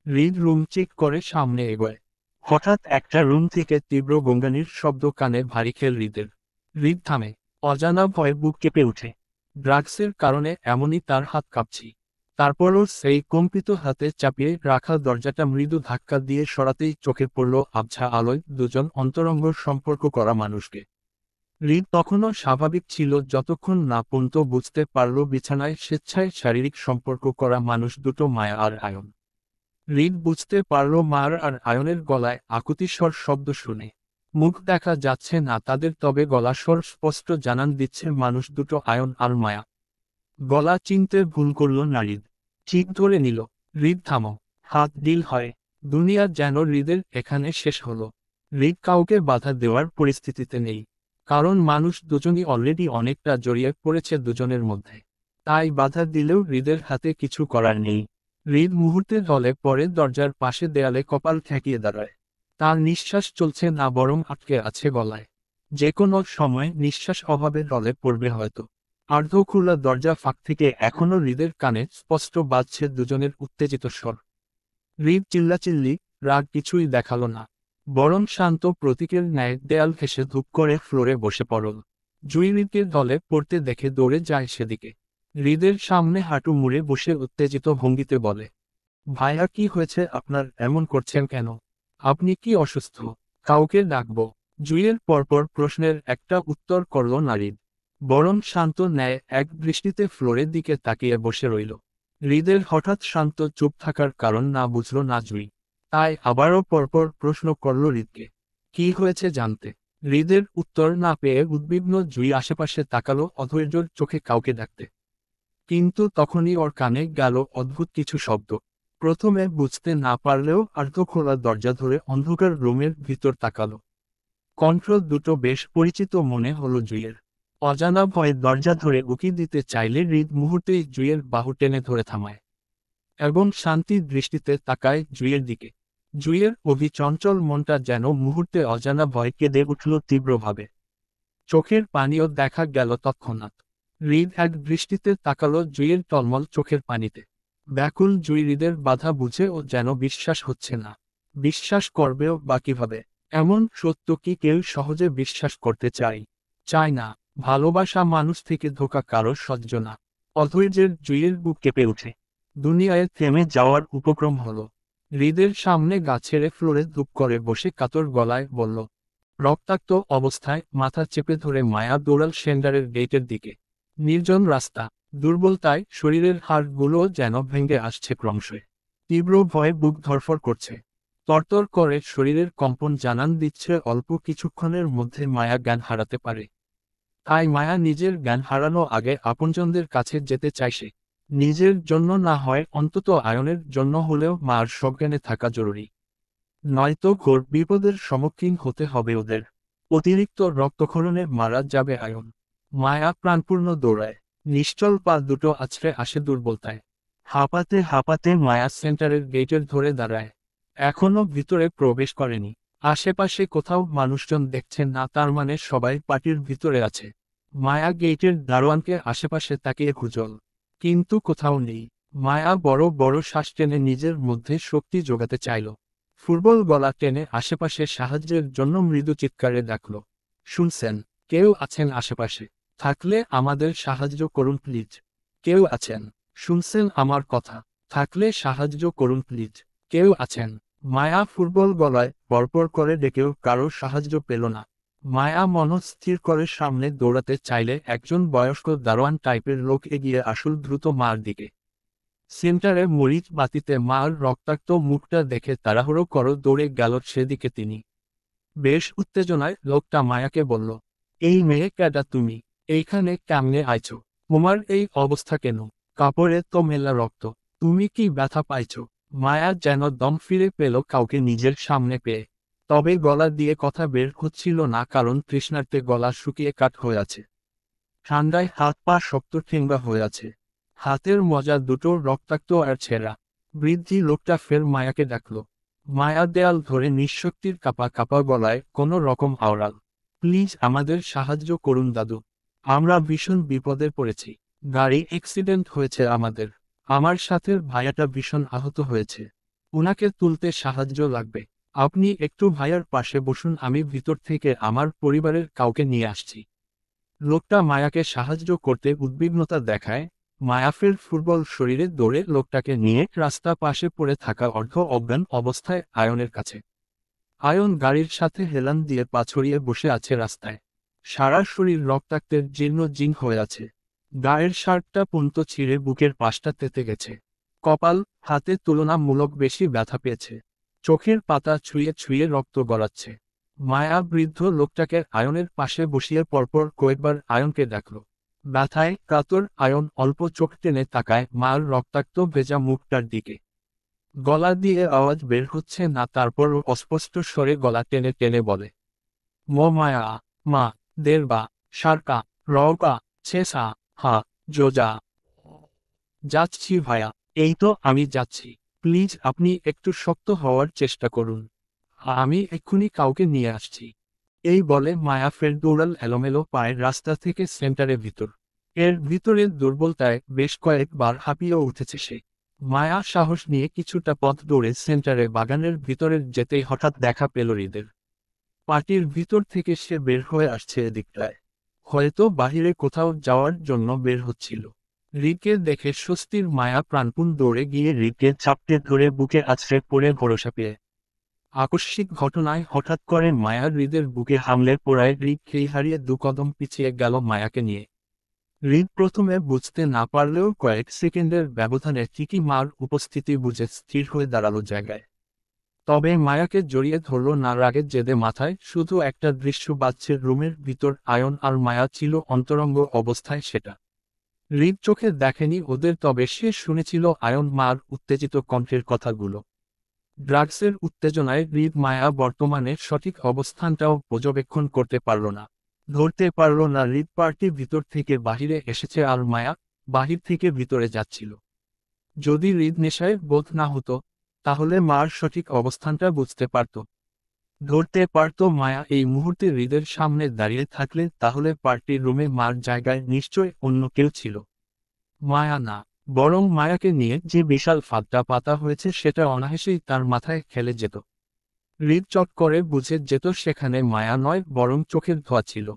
হৃদ রুম চেক করে সামনে এগোয়। হঠাৎ একটা রুম থেকে তীব্র গঙ্গানির শব্দ কানে ভারী খেল হৃদের। হৃদ থামে, অজানা ভয়ে বুক কেঁপে ওঠে। ড্রাগসের কারণে এমনই তার হাত কাঁপছি। তারপরও সেই কম্পিত হাতে চাপিয়ে রাখা দরজাটা মৃদু ধাক্কা দিয়ে সরাতেই চোখে পড়ল আবছা আলোয় দুজন অন্তরঙ্গ সম্পর্ক করা মানুষকে। হৃদ তখনও স্বাভাবিক ছিল যতক্ষণ না পর্যন্ত বুঝতে পারল বিছানায় স্বেচ্ছায় শারীরিক সম্পর্ক করা মানুষ দুটো মায়া আর আয়ন। হৃদ বুঝতে পারল মার আর আয়নের গলায় আকুতিস্বর শব্দ শুনে। মুখ দেখা যাচ্ছে না তাদের, তবে গলা স্বর স্পষ্ট জানান দিচ্ছে মানুষ দুটো আয়ন আর মায়া। গলা চিনতে ভুল করল না হৃদ, ঠিক ধরে নিল। হৃদ থামো, হাত ডিল হয়। দুনিয়া যেন হৃদের এখানে শেষ হলো। হৃদ কাউকে বাধা দেওয়ার পরিস্থিতিতে নেই, কারণ মানুষ দুজনই অলরেডি অনেকটা জড়িয়ে পড়েছে দুজনের মধ্যে। তাই বাধা দিলেও হৃদের হাতে কিছু করার নেই। হৃদ মুহূর্তে ঢলে পড়ে দরজার পাশে দেয়ালে কপাল ঠেকিয়ে দাঁড়ায়। তার নিঃশ্বাস চলছে না, বরং আটকে আছে গলায়। যে কোনো সময় নিঃশ্বাস অভাবে ঢলে পড়বে হয়তো। আর্ধখোলা দরজা ফাঁক থেকে এখনো হৃদের কানে স্পষ্ট বাজছে দুজনের উত্তেজিত স্বর। হৃদ চিল্লাচিল্লি, রাগ কিছুই দেখালো না, বরং শান্ত প্রতীকের ন্যায় দেয়াল ঘেঁষে ধূপ করে ফ্লোরে বসে পড়ল। জুই হৃদকে ঢলে পড়তে দেখে দৌড়ে যায় সেদিকে। হৃদের সামনে হাঁটু মুড়ে বসে উত্তেজিত ভঙ্গিতে বলে, ভাইয়া কি হয়েছে আপনার, এমন করছেন কেন? আপনি কি অসুস্থ? কাউকে ডাকবো? জুইয়ের পরপর প্রশ্নের একটা উত্তর করল না হৃদ, বরং শান্ত ন্যায় এক দৃষ্টিতে ফ্লোরের দিকে তাকিয়ে বসে রইল। হৃদের হঠাৎ শান্ত চুপ থাকার কারণ না বুঝল না জুই, তাই আবারও পরপর প্রশ্ন করল হৃদকে, কি হয়েছে জানতে। হৃদের উত্তর না পেয়ে উদ্বিগ্ন জুই আশেপাশে তাকালো অধৈর্যের চোখে কাউকে ডাকতে। কিন্তু তখনই ওর কানে গেল অদ্ভুত কিছু শব্দ। প্রথমে বুঝতে না পারলেও আর্ধখোলা দরজা ধরে অন্ধকার রুমের ভিতর তাকালো। কণ্ঠ দুটো বেশ পরিচিত মনে হলো জুইয়ের। অজানা ভয়ে দরজা ধরে উকি দিতে চাইলে হৃদ মুহূর্তেই জুইয়ের বাহু টেনে ধরে থামায় এবং শান্তির দৃষ্টিতে তাকায় জুইয়ের দিকে। জুইয়ের অভিচঞ্চল মনটা যেন মুহূর্তে অজানা ভয় কেঁদে উঠল তীব্রভাবে। চোখের পানিও দেখা গেল তৎক্ষণাৎ। হৃদ এক দৃষ্টিতে তাকালো জুইয়ের টলমল চোখের পানিতে। ব্যাকুল জুই হৃদের বাধা বুঝে ও যেন বিশ্বাস হচ্ছে না। বিশ্বাস করবেও বা কিভাবে? এমন সত্য কি কেউ সহজে বিশ্বাস করতে চায় না। ভালোবাসা মানুষ থেকে ধোঁকা কারো সহ্য না। অধৈর্যের জুইয়ের বুক কেঁপে ওঠে। দুনিয়ায় থেমে যাওয়ার উপক্রম হলো। হৃদের সামনে গা ছেড়ে ফ্লোরে ধূপ করে বসে কাতর গলায় বলল, রক্তাক্ত অবস্থায় মাথা চেপে ধরে মায়া দৌড়াল সেন্টারের গেটের দিকে। নির্জন রাস্তা, দুর্বলতায় শরীরের হাড়গুলো যেন ভেঙে আসছে ক্রমশই। তীব্র ভয়ে বুক ধড়ফড় করছে। তরতর করে শরীরের কম্পন জানান দিচ্ছে অল্প কিছুক্ষণের মধ্যে মায়া জ্ঞান হারাতে পারে। তাই মায়া নিজের জ্ঞান হারানো আগে আপনজনদের কাছে যেতে চাইছে। নিজের জন্য না হয় অন্তত আয়নের জন্য হলেও মার সজ্ঞানে থাকা জরুরি। নয়তো ঘোর বিপদের সম্মুখীন হতে হবে ওদের। অতিরিক্ত রক্তক্ষরণে মারা যাবে আয়ন। মায়া প্রাণপূর্ণ দৌড়ায়, নিশ্চল পা দুটো আছড়ে আসে দুর্বলতায়। হাঁপাতে হাঁপাতে মায়া সেন্টারের গেটের ধরে দাঁড়ায়। এখনো ভিতরে প্রবেশ করেনি। আশেপাশে কোথাও মানুষজন দেখছেন না, তার মানে সবাই পার্টির ভিতরে আছে। মায়া গেটের দারোয়ানকে আশেপাশে তাকিয়ে খুঁজল, কিন্তু কোথাও নেই। মায়া বড় বড় শ্বাস টেনে নিজের মধ্যে শক্তি জোগাতে চাইল। ফুটবল গলা টেনে আশেপাশে সাহায্যের জন্য মৃদু চিৎকারে ডাকল, শুনছেন? কেউ আছেন আশেপাশে? থাকলে আমাদের সাহায্য করুন প্লিজ। কেউ আছেন? শুনছেন আমার কথা? থাকলে সাহায্য করুন প্লিজ। কেউ আছেন? মায়া ফুটবল গলায় পরপর করে ডেকেও কারো সাহায্য পেল না। মায়া মনস্থির করে সামনে দৌড়াতে চাইলে একজন বয়স্ক দারোয়ান টাইপের লোক এগিয়ে আসল দ্রুত মার দিকে। সেন্টারে মরিচ বাতিতে মার রক্তাক্ত মুখটা দেখে তাড়াহুড়ো করে দৌড়ে গেল সেদিকে তিনি। বেশ উত্তেজনায় লোকটা মায়াকে বলল, এই মেয়ে কেডা তুমি? এইখানে কেমনে আইছো? তোমার এই অবস্থা কেন? কাপড়ে তো মেলা রক্ত। তুমি কি ব্যথা পাইছো? মায়া যেন দম ফিরে পেল কাউকে নিজের সামনে পেয়ে। তবে গলা দিয়ে কথা বের হচ্ছিল না, কারণ তৃষ্ণার্তে গলা শুকিয়ে কাঠ হয়ে আছে। ঠান্ডায় হাত পা শক্ত ঠেঙ্গা হয়ে আছে। হাতের মজা দুটো রক্তাক্ত আর ছেঁড়া। বৃদ্ধি লোকটা ফের মায়াকে ডাকল। মায়া দেয়াল ধরে নিঃশক্তির কাপা কাপা গলায় কোনো রকম আওড়াল, প্লিজ আমাদের সাহায্য করুন দাদু। আমরা ভীষণ বিপদে পড়েছি। গাড়ি অ্যাক্সিডেন্ট হয়েছে আমাদের। আমার সাথের ভাইয়াটা ভীষণ আহত হয়েছে। উনাকে তুলতে সাহায্য লাগবে। আপনি একটু ভাইয়ার পাশে বসুন, আমি ভিতর থেকে আমার পরিবারের কাউকে নিয়ে আসছি। লোকটা মায়াকে সাহায্য করতে উদ্বিগ্নতা দেখায়। মায়া ফের ফুটবল শরীরে দৌড়ে লোকটাকে নিয়ে রাস্তা পাশে পড়ে থাকা অর্ধ অজ্ঞান অবস্থায় আয়নের কাছে। আয়ন গাড়ির সাথে হেলান দিয়ে পা ছড়িয়ে বসে আছে রাস্তায়। সারা শরীর রক্তাক্তের জীর্ণ জিন হয়ে আছে। গায়ের শার্টটা পুন্ত ছিঁড়ে বুকের পাশটা তেতে গেছে। কপাল, হাতে তুলনামূলক বেশি ব্যথা পেয়েছে। চোখের পাতা ছুঁয়ে ছুঁয়ে রক্ত গড়াচ্ছে। মায়া বৃদ্ধ লোকটাকে আয়নের পাশে বসিয়ে পরপর কয়েকবার আয়নকে ডাকল। ব্যথায় কাতর আয়ন অল্প চোখ টেনে তাকায় মার রক্তাক্ত ভেজা মুখটার দিকে। গলা দিয়ে আওয়াজ বের হচ্ছে না, তারপরও অস্পষ্ট স্বরে গলা টেনে টেনে বলে, মায়া, মা, দেরবা, সারকা, রওকা, ছেসা, হা, জোজা। যাচ্ছি ভায়া, এই তো আমি যাচ্ছি। প্লিজ আপনি একটু শক্ত হওয়ার চেষ্টা করুন। আমি এক্ষুনি কাউকে নিয়ে আসছি। এই বলে মায়া ফের দৌড়াল এলোমেলো পায়ের রাস্তা থেকে সেন্টারে ভিতর। এর ভিতরের দুর্বলতায় বেশ কয়েকবার হাঁপিয়ে উঠেছে সে। মায়া সাহস নিয়ে কিছুটা পথ দৌড়ে সেন্টারে বাগানের ভিতরের যেতেই হঠাৎ দেখা পেল হৃদের। পার্টির ভিতর থেকে সে বের হয়ে আসছে এদিকটায়। হয়তো বাহিরে কোথাও যাওয়ার জন্য বের হচ্ছিল। হৃদকে দেখে স্বস্তির মায়া প্রাণপণ দৌড়ে গিয়ে হৃদকে চাপটে ধরে বুকে আছড়ে পড়ে ভরসা পেয়ে। আকস্মিক ঘটনায় হঠাৎ করে মায়ার হৃদের বুকে হামলে পড়ায় হৃদ খেই হারিয়ে দু কদম পিছিয়ে গেল মায়াকে নিয়ে। হৃদ প্রথমে বুঝতে না পারলেও কয়েক সেকেন্ডের ব্যবধানে ঠিকই মার উপস্থিতি বুঝে স্থির হয়ে দাঁড়ালো জায়গায়। তবে মায়াকে জড়িয়ে ধরল না, রাগের জেদে মাথায় শুধু একটা দৃশ্য বাজছে রুমের ভিতর, আয়ন আর মায়া ছিল অন্তরঙ্গ অবস্থায় সেটা। হৃদ চোখে দেখেনি ওদের, তবে সে শুনেছিল আয়ন মার উত্তেজিত কণ্ঠের কথাগুলো। ড্রাগসের উত্তেজনায় হৃদ মায়া বর্তমানে সঠিক অবস্থানটাও পর্যবেক্ষণ করতে পারল না। ধরতে পারল না হৃদ পার্টি ভিতর থেকে বাহিরে এসেছে আর মায়া বাহির থেকে ভিতরে যাচ্ছিল। যদি হৃদ নেশায় বোধ না হতো, তাহলে মার সঠিক অবস্থানটা বুঝতে পারত। ধরতে পারত মায়া এই মুহূর্তে হৃদের সামনে দাঁড়িয়ে থাকলে তাহলে পার্টির রুমে মার জায়গায় নিশ্চয় অন্য কেউ ছিল। মায়া না, বরং মায়াকে নিয়ে যে বিশাল ফাঁদটা পাতা হয়েছে সেটা অনায়াসেই তার মাথায় খেলে যেত। হৃদ চট করে বুঝে যেত সেখানে মায়া নয়, বরং চোখের ধোঁয়া ছিল,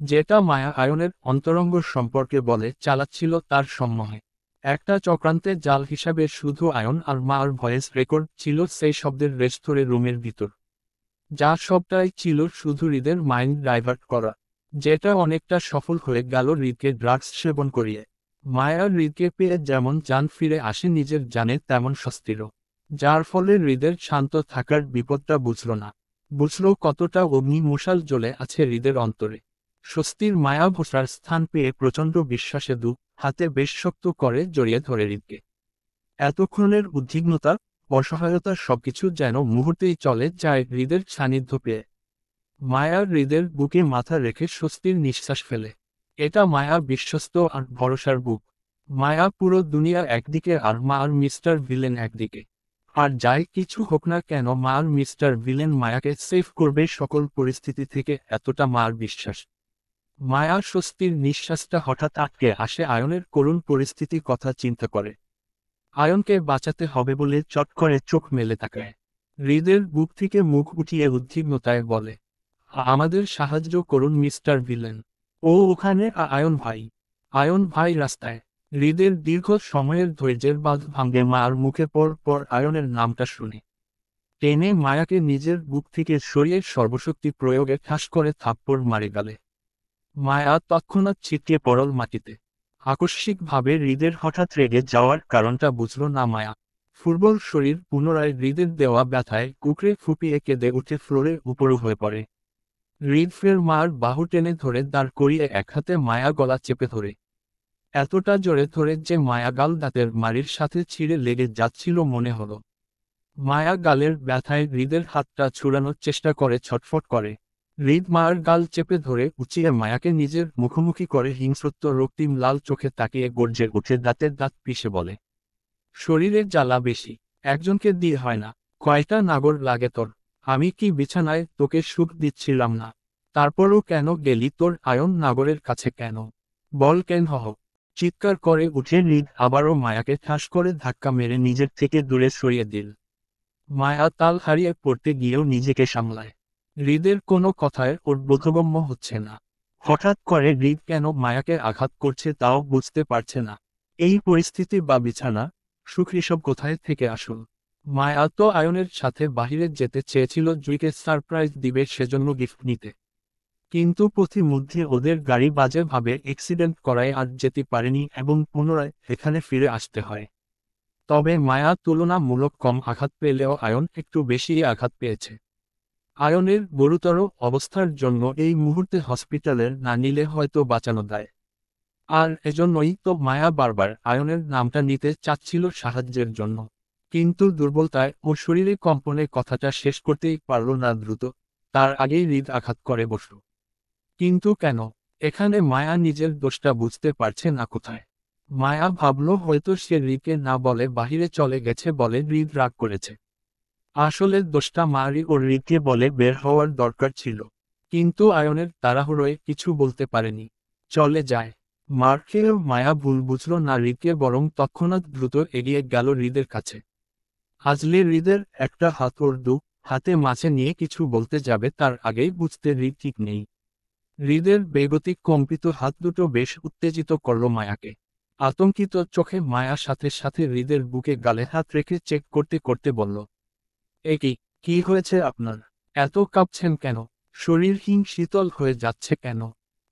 যেটা মায়া আয়নের অন্তরঙ্গ সম্পর্কে বলে চালাচ্ছিল তার সম্মোহে। একটা চক্রান্তে জাল হিসাবে শুধু আয়ন আর মার ভয়েস রেকর্ড ছিল সেই শব্দের রেস্তোরে রুমের ভিতর, যা সবটাই ছিল শুধু হৃদের মাইন্ড ডাইভার্ট করা, যেটা অনেকটা সফল হয়ে গেল হৃদকে ড্রাগস সেবন করিয়ে। মায়ার হৃদকে পেয়ে যেমন জান ফিরে আসে নিজের জানে তেমন স্বস্তিরও, যার ফলে হৃদের শান্ত থাকার বিপদটা বুঝল না। বুঝল কতটা অগ্নি মশাল জ্বলে আছে হৃদের অন্তরে। স্বস্তির মায়া ভোসার স্থান পেয়ে প্রচণ্ড বিশ্বাসে দু হাতে বেশ শক্ত করে জড়িয়ে ধরে হৃদকে। এতক্ষণের উদ্বিগ্নতা, অসহায়তা সবকিছু যেন মুহূর্তেই চলে যায় হৃদের সান্নিধ্য পেয়ে। মায়া হৃদের বুকে মাথা রেখে স্বস্তির নিঃশ্বাস ফেলে। এটা মায়া বিশ্বস্ত আর ভরসার বুক। মায়া পুরো দুনিয়া একদিকে আর মা আর মিস্টার ভিলেন একদিকে। আর যাই কিছু হোক না কেন মা আর মিস্টার ভিলেন মায়াকে সেভ করবে সকল পরিস্থিতি থেকে, এতটা মার বিশ্বাস। মায়া স্বস্তির নিঃশ্বাসটা হঠাৎ আটকে আসে আয়নের করুণ পরিস্থিতি কথা চিন্তা করে। আয়নকে বাঁচাতে হবে বলে চট করে চোখ মেলে তাকায়। হৃদের বুক থেকে মুখ উঠিয়ে উদ্বিগ্নতায় বলে, আমাদের সাহায্য করুন মিস্টার ভিলেন। ও ওখানে আয়ন ভাই। আয়ন ভাই রাস্তায়। হৃদের দীর্ঘ সময়ের ধৈর্যের বাঁধ ভাঙে মার মুখে পর পর আয়নের নামটা শুনে। টেনে মায়াকে নিজের বুক থেকে সরিয়ে সর্বশক্তি প্রয়োগে ঠাস করে থাপ্পড় মারে গালে। মায়া তৎক্ষণাৎ ছিটকে পড়ল মাটিতে। আকস্মিকভাবে হৃদের হঠাৎ রেগে যাওয়ার কারণটা বুঝল না মায়া। ফুটবল শরীর পুনরায় হৃদের দেওয়া ব্যথায় কুকড়ে ফুপিয়ে কেঁদে উঠে ফ্লোরের উপর হয়ে পড়ে। হৃদ ফের মার বাহু টেনে ধরে দাঁড় করিয়ে এক হাতে মায়া গলা চেপে ধরে। এতটা জোরে ধরে যে মায়া গাল দাঁতের মাড়ির সাথে ছিঁড়ে লেগে যাচ্ছিল মনে হলো। মায়া গালের ব্যথায় হৃদের হাতটা ছুড়ানোর চেষ্টা করে, ছটফট করে। হৃদ মায়ের গাল চেপে ধরে উঁচিয়ে মায়াকে নিজের মুখোমুখি করে হিংস্রত্ব রক্তিম লাল চোখে তাকিয়ে গর্জে উঠে দাঁতের দাঁত পিষে বলে, শরীরের জ্বালা বেশি, একজনকে দিয়ে হয় না, কয়টা নাগর লাগে তোর? আমি কি বিছানায় তোকে সুখ দিচ্ছিলাম না? তারপরও কেন গেলি তোর আয়ন নাগরের কাছে কেন? বল কেন হহ? চিৎকার করে উঠে হৃদ আবারও মায়াকে ঠাস করে ধাক্কা মেরে নিজের থেকে দূরে সরিয়ে দিল। মায়া তাল হারিয়ে পড়তে গিয়েও নিজেকে সামলায়। হৃদের কোনো কথায় ওর বোধগম্য হচ্ছে না। হঠাৎ করে হৃদ কেন মায়াকে আঘাত করছে তাও বুঝতে পারছে না। এই পরিস্থিতি বা বিছানা, সুখ এসব কোথায় থেকে আসল? মায়া তো আয়নের সাথে বাহিরে যেতে চেয়েছিল জুইকে সারপ্রাইজ দিবে সেজন্য গিফট নিতে। কিন্তু পথিমধ্যে ওদের গাড়ি বাজেভাবে অ্যাক্সিডেন্ট করায় আর যেতে পারেনি এবং পুনরায় এখানে ফিরে আসতে হয়। তবে মায়া তুলনামূলক কম আঘাত পেলেও আয়ন একটু বেশিই আঘাত পেয়েছে। আয়নের গুরুতর অবস্থার জন্য এই মুহূর্তে হসপিটালের না নিলে হয়তো বাঁচানো দায়। আর এজন্যই তো মায়া বারবার আয়নের নামটা নিতে চাচ্ছিল সাহায্যের জন্য। কিন্তু দুর্বলতায় ও শরীরে কম্পনে কথাটা শেষ করতেই পারল না দ্রুত, তার আগেই হৃদ আঘাত করে বসল। কিন্তু কেন? এখানে মায়া নিজের দোষটা বুঝতে পারছে না কোথায়। মায়া ভাবল হয়তো সে হৃদকে না বলে বাহিরে চলে গেছে বলে হৃদ রাগ করেছে। আসলে দোষটা মারি ও হৃদকে বলে বের হওয়ার দরকার ছিল। কিন্তু আয়নের তাড়াহুড়োয় কিছু বলতে পারেনি। চলে যায়। মার খেয়েও মায়া ভুল বুঝল না হৃদকে, বরং তৎক্ষণাৎ দ্রুত এগিয়ে গেল হৃদের কাছে। আজলে হৃদের একটা হাত ওর হাতে মাঝে নিয়ে কিছু বলতে যাবে তার আগেই বুঝতে হৃদ ঠিক নেই। হৃদের বেগতিক কম্পিত হাত দুটো বেশ উত্তেজিত করল মায়াকে। আতঙ্কিত চোখে মায়া সাথে সাথে হৃদের বুকে গালে হাত রেখে চেক করতে করতে বলল, কি হয়েছে আপনার? এত কাঁপছেন কেন? শরীর শীতল হয়ে যাচ্ছে কেন?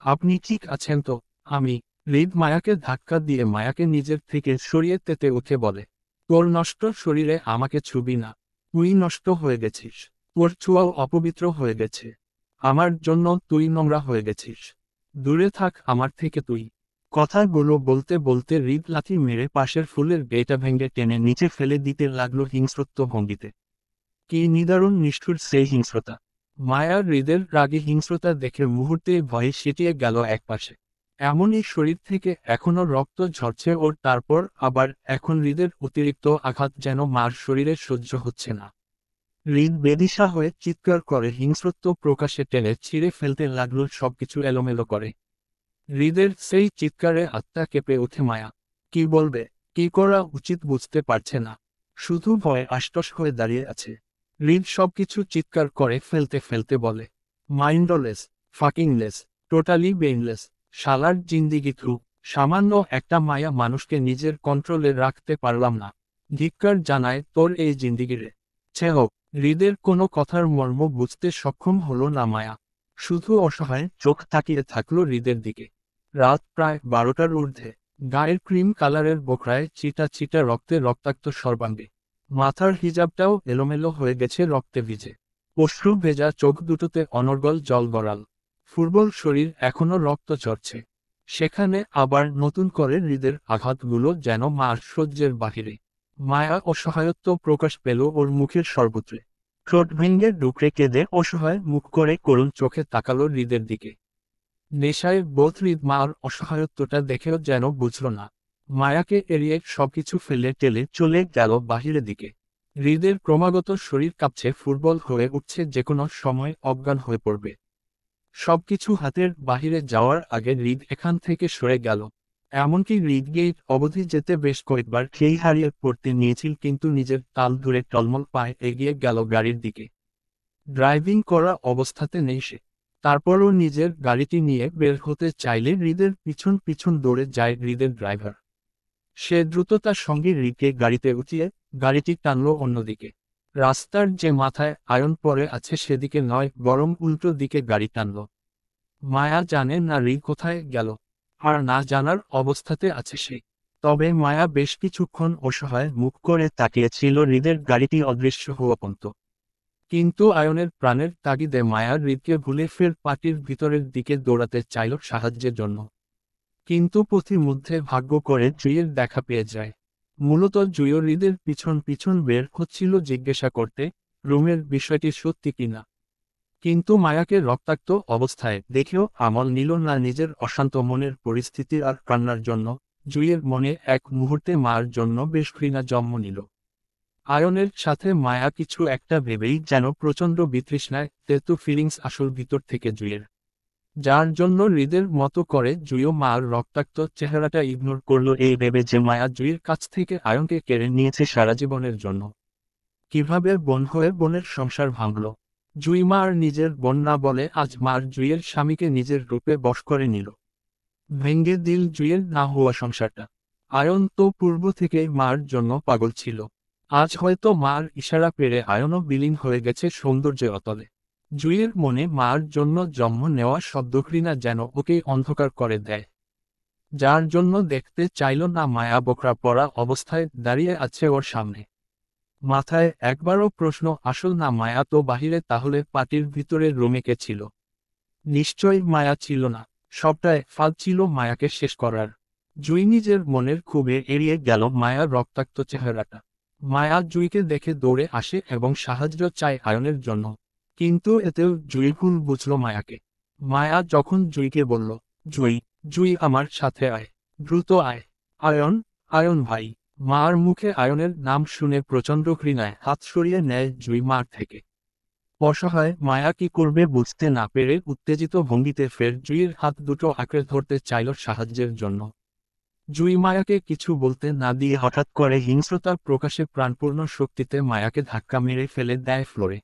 আপনি ঠিক আছেন তো? আমি। হৃদ মায়াকে ধাক্কা দিয়ে মায়াকে নিজের থেকে সরিয়ে তেতে উঠে বলে, তোর নষ্ট শরীরে আমাকে ছুবি না। তুই নষ্ট হয়ে গেছিস। তোর ছোঁয়াও অপবিত্র হয়ে গেছে। আমার জন্য তুই নোংরা হয়ে গেছিস। দূরে থাক আমার থেকে তুই। কথাগুলো বলতে বলতে হৃদ লাথি মেরে পাশের ফুলের বেটা ভেঙে টেনে নিচে ফেলে দিতে লাগলো হিংস্রত্ব ভঙ্গিতে। কি নিদারুণ নিষ্ঠুর সেই হিংস্রতা! মায়ার হৃদের রাগে হিংস্রতা দেখে মুহূর্তে ভয়ে সেটিয়ে গেল একপাশে। এমনই শরীর থেকে এখনো রক্ত ঝরছে ওর, তারপর আবার এখন হৃদের অতিরিক্ত আঘাত যেন মার শরীরে সহ্য হচ্ছে না। হৃদ বেদিশা হয়ে চিৎকার করে হিংস্রত্ব প্রকাশে টেনে ছিঁড়ে ফেলতে লাগলো, সবকিছু এলোমেলো করে। হৃদের সেই চিৎকারে আত্মা কেঁপে ওঠে। মায়া কি বলবে, কি করা উচিত বুঝতে পারছে না। শুধু ভয়ে আশ্বাস হয়ে দাঁড়িয়ে আছে। হৃদ সবকিছু চিৎকার করে ফেলতে ফেলতে বলে, মাইন্ডলেস, ফাকিংলেস, টোটালি ব্রেইনলেস, শালার জিন্দিগি থ্রু। সামান্য একটা মায়া মানুষকে নিজের কন্ট্রোলে রাখতে পারলাম না। ধিক্কার জানায় তোর এই জিন্দিগিরে। ছে হোক। হৃদের কোনো কথার মর্ম বুঝতে সক্ষম হলো না মায়া। শুধু অসহায় চোখ তাকিয়ে থাকলো হৃদের দিকে। রাত প্রায় 12টার ঊর্ধ্বে। গায়ের ক্রিম কালারের বোখরায় চিটা চিটা রক্তে রক্তাক্ত সর্বাঙ্গে। মাথার হিজাবটাও এলোমেলো হয়ে গেছে রক্তে ভিজে। অশ্রু ভেজা চোখ দুটোতে অনর্গল জল গড়াল। ফুটবল শরীর এখনো রক্ত ঝরছে। সেখানে আবার নতুন করে হৃদের আঘাতগুলো যেন মার সহ্যের বাহিরে। মায়া অসহায়ত্ব প্রকাশ পেল ওর মুখের সর্বত্রে। ঠোঁট ভেঙে ডুকরে কেঁদে অসহায় মুখ করে করুণ চোখে তাকালো হৃদের দিকে। নেশায় বোধ হৃদ মার অসহায়ত্বটা দেখেও যেন বুঝল না। মায়াকে এড়িয়ে সবকিছু ফেলে টেলে চলে গেল বাহিরের দিকে। হৃদের ক্রমাগত শরীর কাঁপছে, ফুটবল হয়ে উঠছে, যেকোনো সময় অজ্ঞান হয়ে পড়বে। সবকিছু হাতের বাহিরে যাওয়ার আগে হৃদ এখান থেকে সরে গেল। এমনকি হৃদ গেট অবধি যেতে বেশ কয়েকবার খেই হারিয়ে পড়তে নিয়েছিল, কিন্তু নিজের তাল ধরে টলমল পায়ে এগিয়ে গেল গাড়ির দিকে। ড্রাইভিং করা অবস্থাতে নেই সে। তারপরও নিজের গাড়িটি নিয়ে বের হতে চাইলে হৃদের পিছন পিছন দৌড়ে যায় হৃদের ড্রাইভার। সে দ্রুততার সঙ্গে হৃদকে গাড়িতে উঠিয়ে গাড়িটি টানল অন্যদিকে। রাস্তার যে মাথায় আয়ন পড়ে আছে সেদিকে নয়, বরং উল্টো দিকে গাড়ি টানল। মায়া জানে না হৃদ কোথায় গেল, আর না জানার অবস্থাতে আছে সে। তবে মায়া বেশ কিছুক্ষণ অসহায় মুখ করে তাকিয়েছিল হৃদের গাড়িটি অদৃশ্য হওয়া পর্যন্ত। কিন্তু আয়নের প্রাণের তাগিদে মায়া হৃদকে ভুলে ফের পার্টির ভিতরের দিকে দৌড়াতে চাইল সাহায্যের জন্য। কিন্তু পথিমধ্যে ভাগ্য করে জুইয়ের দেখা পেয়ে যায়। মূলত জুইও হৃদের পিছন পিছন বের হচ্ছিল জিজ্ঞাসা করতে রুমের বিষয়টি সত্যি কিনা। কিন্তু মায়াকে রক্তাক্ত অবস্থায় দেখেও আমল নিল না নিজের অশান্ত মনের পরিস্থিতি আর কান্নার জন্য। জুইয়ের মনে এক মুহূর্তে মার জন্য বেশ ঘৃণা জন্ম নিল। আয়নের সাথে মায়া কিছু একটা ভেবেই যেন প্রচণ্ড বিতৃষ্ণায় তেতু ফিলিংস আসল ভিতর থেকে জুইয়ের। যার জন্য হৃদের মতো করে জুইও মার রক্তাক্ত চেহারাটা ইগনোর করলো, এই ভেবে যে মায়া জুইয়ের কাছ থেকে আয়নকে কেড়ে নিয়েছে সারা জীবনের জন্য। কিভাবে বোন হয়ে বোনের সংসার ভাঙল। জুই মার নিজের বোন না বলে আজ মার জুইয়ের স্বামীকে নিজের রূপে বশ করে নিল। ভেঙ্গে দিল জুইয়ের না হওয়া সংসারটা। আয়ন তো পূর্ব থেকেই মার জন্য পাগল ছিল। আজ হয়তো মার ইশারা পেরে আয়নও বিলীন হয়ে গেছে সৌন্দর্যে অতলে। জুইয়ের মনে মার জন্য জন্ম নেওয়া শব্দঘৃণা যেন ওকে অন্ধকার করে দেয়। যার জন্য দেখতে চাইল না মায়া বোকরা পড়া অবস্থায় দাঁড়িয়ে আছে ওর সামনে। মাথায় একবারও প্রশ্ন আসল না মায়া তো বাহিরে, তাহলে পার্টির ভিতরে রুমে কে ছিল? নিশ্চয়ই মায়া ছিল না। সবটাই ফাঁদ ছিল মায়াকে শেষ করার। জুই নিজের মনের ক্ষোভে এড়িয়ে গেল মায়ার রক্তাক্ত চেহারাটা। মায়া জুইকে দেখে দৌড়ে আসে এবং সাহায্য চায় আয়নের জন্য। কিন্তু এতেও জুই ভুল বুঝল মায়াকে। মায়া যখন জুইকে বলল, জুই, জুই আমার সাথে আয়, দ্রুত আয়, আয়ন, আয়ন ভাই। মার মুখে আয়নের নাম শুনে প্রচণ্ড ঘৃণায় হাত সরিয়ে নেয় জুই মার থেকে। অসহায় মায়া কি করবে বুঝতে না পেরে উত্তেজিত ভঙ্গিতে ফের জুইয়ের হাত দুটো আঁকড়ে ধরতে চাইল সাহায্যের জন্য। জুই মায়াকে কিছু বলতে না দিয়ে হঠাৎ করে হিংস্রতার প্রকাশে প্রাণপূর্ণ শক্তিতে মায়াকে ধাক্কা মেরে ফেলে দেয় ফ্লোরে।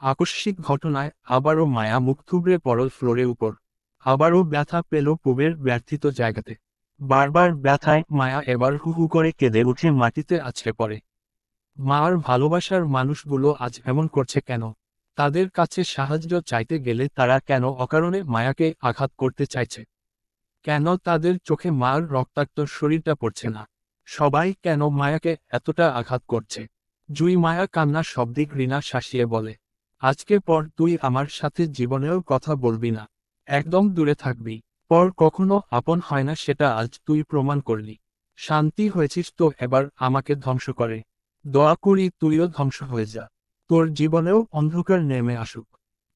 আকস্মিক ঘটনায় আবারও মায়া মুখ থুবড়ে পড়ল ফ্লোরের উপর। আবারও ব্যথা পেল পুবের ব্যর্থিত জায়গাতে। বারবার ব্যথায় মায়া এবার হু হু করে কেঁদে উঠে মাটিতে আছড়ে পড়ে। মার ভালোবাসার মানুষগুলো আজ এমন করছে কেন? তাদের কাছে সাহায্য চাইতে গেলে তারা কেন অকারণে মায়াকে আঘাত করতে চাইছে? কেন তাদের চোখে মার রক্তাক্ত শরীরটা পড়ছে না? সবাই কেন মায়াকে এতটা আঘাত করছে? জুই মায়া কান্নার শব্দে ঘৃণা শাসিয়ে বলে, আজকে পর তুই আমার সাথে জীবনেও কথা বলবি না, একদম দূরে থাকবি। পর কখনো আপন হয় না, সেটা আজ তুই প্রমাণ করলি। শান্তি হয়েছিস তো এবার আমাকে ধ্বংস করে। দোয়া করি তুইও ধ্বংস হয়ে যা। তোর জীবনেও অন্ধকার নেমে আসুক।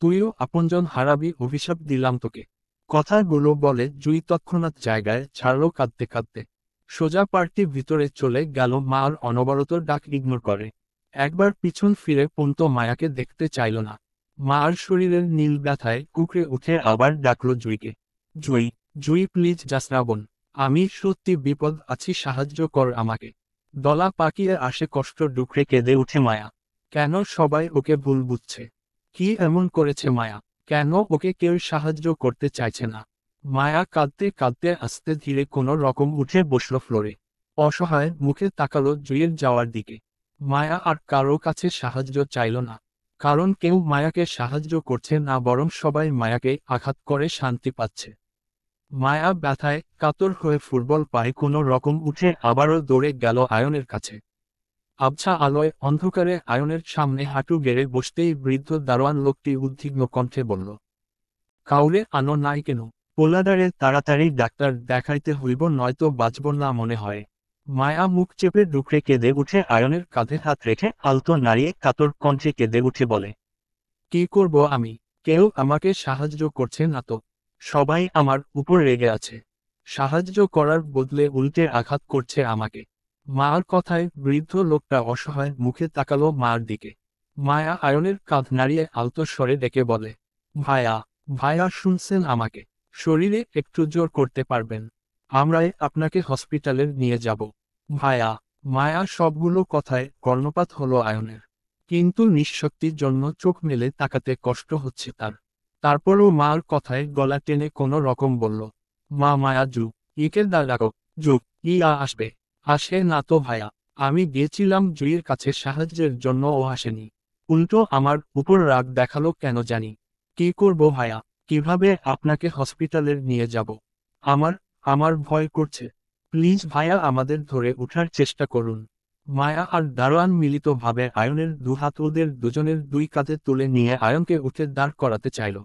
তুইও আপনজন হারাবি, অভিশাপ দিলাম তোকে। কথাগুলো বলে জুই তৎক্ষণাৎ জায়গায় ছাড়ল কাঁদতে কাঁদতে। সোজা পার্টি ভিতরে চলে গেল। মার অনবরত ডাক ইগনোর করে। একবার পিছন ফিরে পন্ত মায়াকে দেখতে চাইল না। মার শরীরের নীল ব্যথায় কুকড়ে উঠে আবার ডাকল জুইকে। জুই, জুই প্লিজ যাস না বোন, আমি সত্যি বিপদ আছি, সাহায্য কর আমাকে। দলা পাকিয়ে আসে কষ্ট ডুকরে কেঁদে উঠে মায়া। কেন সবাই ওকে ভুল বুঝছে? কি এমন করেছে মায়া? কেন ওকে কেউ সাহায্য করতে চাইছে না? মায়া কাঁদতে কাঁদতে আস্তে ধীরে কোনো রকম উঠে বসল ফ্লোরে। অসহায় মুখে তাকালো জুইয়ের যাওয়ার দিকে। মায়া আর কারো কাছে সাহায্য চাইল না। কারণ কেউ মায়াকে সাহায্য করছে না, বরং সবাই মায়াকে আঘাত করে শান্তি পাচ্ছে। মায়া ব্যথায় কাতর হয়ে ফুটবল পায়ে কোনো রকম উঠে আবারও দৌড়ে গেল আয়নের কাছে। আবছা আলোয় অন্ধকারে আয়নের সামনে হাঁটু গেড়ে বসতেই বৃদ্ধ দারোয়ান লোকটি উদ্বিগ্ন কণ্ঠে বলল, কাউরে আনো নাই কেন? পোলাদারে তাড়াতাড়ি ডাক্তার দেখাইতে হইব, নয়তো বাঁচব না মনে হয়। মায়া মুখ চেপে ডুকরে কেঁদে উঠে আয়নের কাঁধে হাত রেখে আলতো নাড়িয়ে কাতর কণ্ঠে কেঁদে উঠে বলে, কি করব আমি? কেউ আমাকে সাহায্য করছে না তো। সবাই আমার উপর রেগে আছে। সাহায্য করার বদলে উল্টে আঘাত করছে আমাকে। মার কথায় বৃদ্ধ লোকটা অসহায় মুখে তাকালো মার দিকে। মায়া আয়নের কাঁধ নাড়িয়ে আলতো স্বরে ডেকে বলে, ভায়া, ভায়া শুনছেন আমাকে? শরীরে একটু জোর করতে পারবেন? আমরাই আপনাকে হসপিটালে নিয়ে যাব। ভায়া। মায়া সবগুলো কথায় কর্ণপাত হলো আয়নের। কিন্তু নিঃশক্তির জন্য চোখ মেলে তাকাতে কষ্ট হচ্ছে তার। তারপরও মার কথায় গলা টেনে কোনো রকম বলল, মা মায়া জু, ইকে ডাকো, জু, আসবে। আসে না তো ভায়া। আমি গিয়েছিলাম জুইয়ের কাছে সাহায্যের জন্য, ও আসেনি। উল্টো আমার উপর রাগ দেখালো কেন জানি। কি করব ভায়া? কিভাবে আপনাকে হসপিটালে নিয়ে যাব? আমার আমার ভয় করছে। প্লিজ ভায়া, আমাদের ধরে ওঠার চেষ্টা করুন। মায়া আর দারোয়ান মিলিতভাবে আয়নের দুহাত ওদের দুজনের দুই কাঁধে তুলে নিয়ে আয়নকে উঠে দাঁড় করাতে চাইল।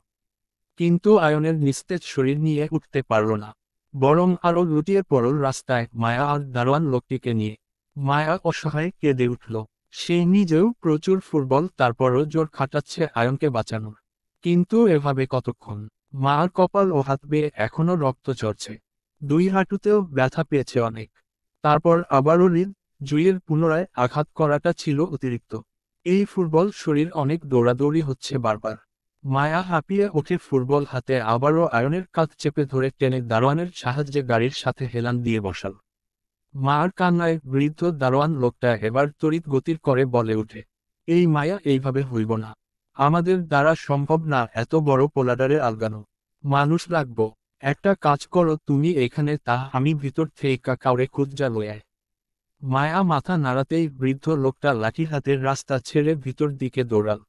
কিন্তু আয়নের নিস্তেজ শরীর নিয়ে উঠতে পারল না। বরং আরও লুটিয়ে পড়ল রাস্তায় মায়া আর দারোয়ান লোকটিকে নিয়ে। মায়া অসহায় কেঁদে উঠল। সে নিজেও প্রচুর ফুটবল, তারপরও জোর খাটাচ্ছে আয়নকে বাঁচানোর। কিন্তু এভাবে কতক্ষণ? মার কপাল ও হাত বেয়ে এখনো রক্ত ঝরছে। দুই হাঁটুতেও ব্যথা পেয়েছে অনেক। তারপর আবারও জুইয়ের পুনরায় আঘাত করাটা ছিল অতিরিক্ত। এই ফুটবল শরীর অনেক দৌড়াদৌড়ি হচ্ছে বারবার। মায়া হাঁপিয়ে ওঠে ফুটবল হাতে, আবারও আয়নের কাঁধ চেপে ধরে টেনে দারোয়ানের সাহায্যে গাড়ির সাথে হেলান দিয়ে বসাল। মার কান্নায় বৃদ্ধ দারোয়ান লোকটা এবার তড়িৎ গতির করে বলে উঠে, এই মায়া, এইভাবে হইব না। আমাদের দ্বারা সম্ভব না এত বড় পোলাডারে আলগানো। মানুষ রাখবো। একটা কাজ করো তুমি এখানে, তা আমি ভিতর থেকে কাউরে খুঁজা লয়ায়। মায়া মাথা নাড়াতেই বৃদ্ধ লোকটা লাঠি হাতের রাস্তা ছেড়ে ভিতর দিকে দৌড়াল।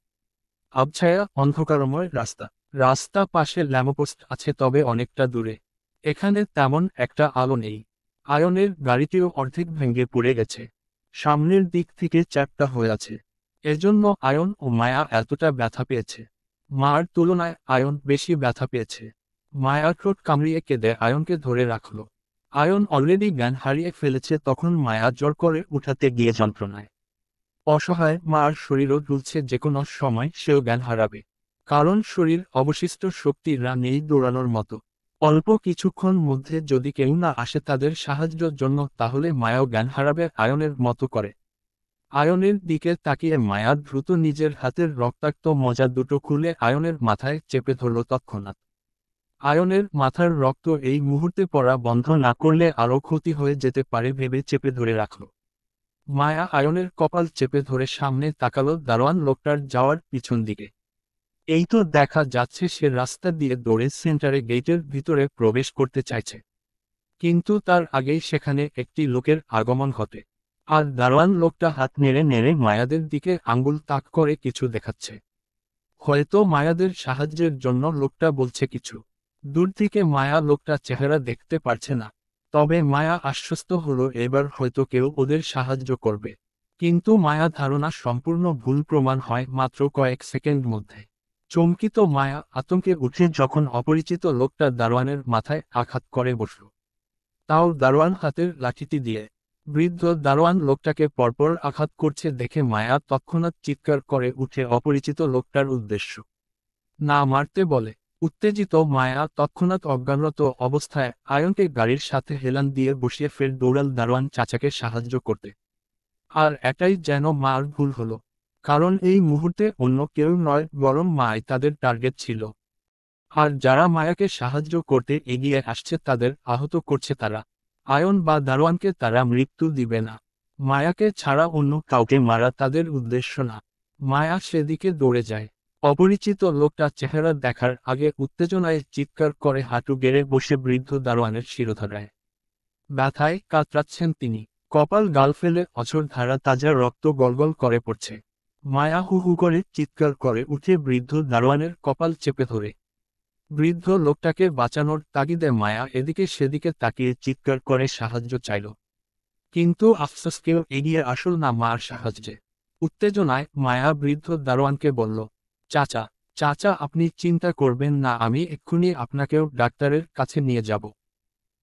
আবছায়া অন্ধকারময় রাস্তা। রাস্তা পাশে ল্যাম্পপোস্ট আছে, তবে অনেকটা দূরে। এখানে তেমন একটা আলো নেই। আয়নের গাড়িটিও অর্ধেক ভেঙে পড়ে গেছে। সামনের দিক থেকে চ্যাপ্টা হয়ে আছে। এজন্য আয়ন ও মায়া এতটা ব্যথা পেয়েছে। মার তুলনায় আয়ন বেশি ব্যথা পেয়েছে। মায়া ঠোঁট কামড়িয়ে কেঁদে আয়নকে ধরে রাখল। আয়ন অলরেডি জ্ঞান হারিয়ে ফেলেছে, তখন মায়া জোর করে উঠাতে গিয়ে যন্ত্রণায় অসহায়। মার শরীরও দুলছে, যে কোনো সময় সেও জ্ঞান হারাবে। কারণ শরীর অবশিষ্ট শক্তিরা নেই দৌড়ানোর মতো। অল্প কিছুক্ষণ মধ্যে যদি কেউ না আসে তাদের সাহায্যের জন্য, তাহলে মায়াও জ্ঞান হারাবে আয়নের মতো করে। আয়নের দিকে তাকিয়ে মায়া দ্রুত নিজের হাতের রক্তাক্ত মোজা দুটো খুলে আয়নের মাথায় চেপে ধরল তৎক্ষণাৎ। আয়নের মাথার রক্ত এই মুহূর্তে পড়া বন্ধ না করলে আরও ক্ষতি হয়ে যেতে পারে ভেবে চেপে ধরে রাখল। মায়া আয়নের কপাল চেপে ধরে সামনে তাকালো দারোয়ান লোকটার যাওয়ার পিছন দিকে। এই তো দেখা যাচ্ছে সে রাস্তা দিয়ে দৌড়ে সেন্টারে গেটের ভিতরে প্রবেশ করতে চাইছে। কিন্তু তার আগেই সেখানে একটি লোকের আগমন ঘটে। আর দারোয়ান লোকটা হাত নেড়ে নেড়ে মায়াদের দিকে আঙ্গুল তাক করে কিছু দেখাচ্ছে। হয়তো মায়াদের সাহায্যের জন্য লোকটা বলছে কিছু। দূর থেকে মায়া লোকটা চেহারা দেখতে পারছে না। তবে মায়া আশ্বস্ত হলো এবার হয়তো কেউ ওদের সাহায্য করবে। কিন্তু মায়া ধারণা সম্পূর্ণ ভুল প্রমাণ হয় মাত্র কয়েক সেকেন্ড মধ্যে। চমকিত মায়া আতঙ্কে উঠে যখন অপরিচিত লোকটা দারোয়ানের মাথায় আঘাত করে বসল। তাও দারোয়ান হাতের লাঠিটি দিয়ে। বৃদ্ধ দারোয়ান লোকটাকে পরপর আঘাত করছে দেখে মায়া তৎক্ষণাৎ চিৎকার করে উঠে অপরিচিত লোকটার উদ্দেশ্য না মারতে বলে। উত্তেজিত মায়া তৎক্ষণাৎ অজ্ঞানরত অবস্থায় আয়নকে গাড়ির সাথে হেলান দিয়ে বসিয়ে ফের দৌড়াল দারোয়ান চাচাকে সাহায্য করতে। আর এটাই যেন মার ভুল হলো। কারণ এই মুহূর্তে অন্য কেউ নয়, বরং মাই তাদের টার্গেট ছিল। আর যারা মায়াকে সাহায্য করতে এগিয়ে আসছে তাদের আহত করছে তারা। আয়ন বা দারোয়ানকে তারা মৃত্যু দিবে না। মায়াকে ছাড়া অন্য কাউকে মারা তাদের উদ্দেশ্য না। মায়া সেদিকে দৌড়ে যায়। অপরিচিত লোকটা চেহারা দেখার আগে উত্তেজনায় চিৎকার করে হাঁটু গেড়ে বসে বৃদ্ধ দারোয়ানের শিরোধারায়। ব্যথায় কাতরাচ্ছেন তিনি। কপাল গাল ফেলে অঝোর ধারা তাজা রক্ত গলগল করে পড়ছে। মায়া হু হু করে চিৎকার করে উঠে বৃদ্ধ দারোয়ানের কপাল চেপে ধরে। বৃদ্ধ লোকটাকে বাঁচানোর তাগিদে মায়া এদিকে সেদিকে তাকিয়ে চিৎকার করে সাহায্য চাইল। কিন্তু আফসোস কেউ এগিয়ে আসল না মার সাহায্যে। উত্তেজনায় মায়া বৃদ্ধ দারোয়ানকে বলল, চাচা, চাচা আপনি চিন্তা করবেন না, আমি এক্ষুনি আপনাকেও ডাক্তারের কাছে নিয়ে যাব।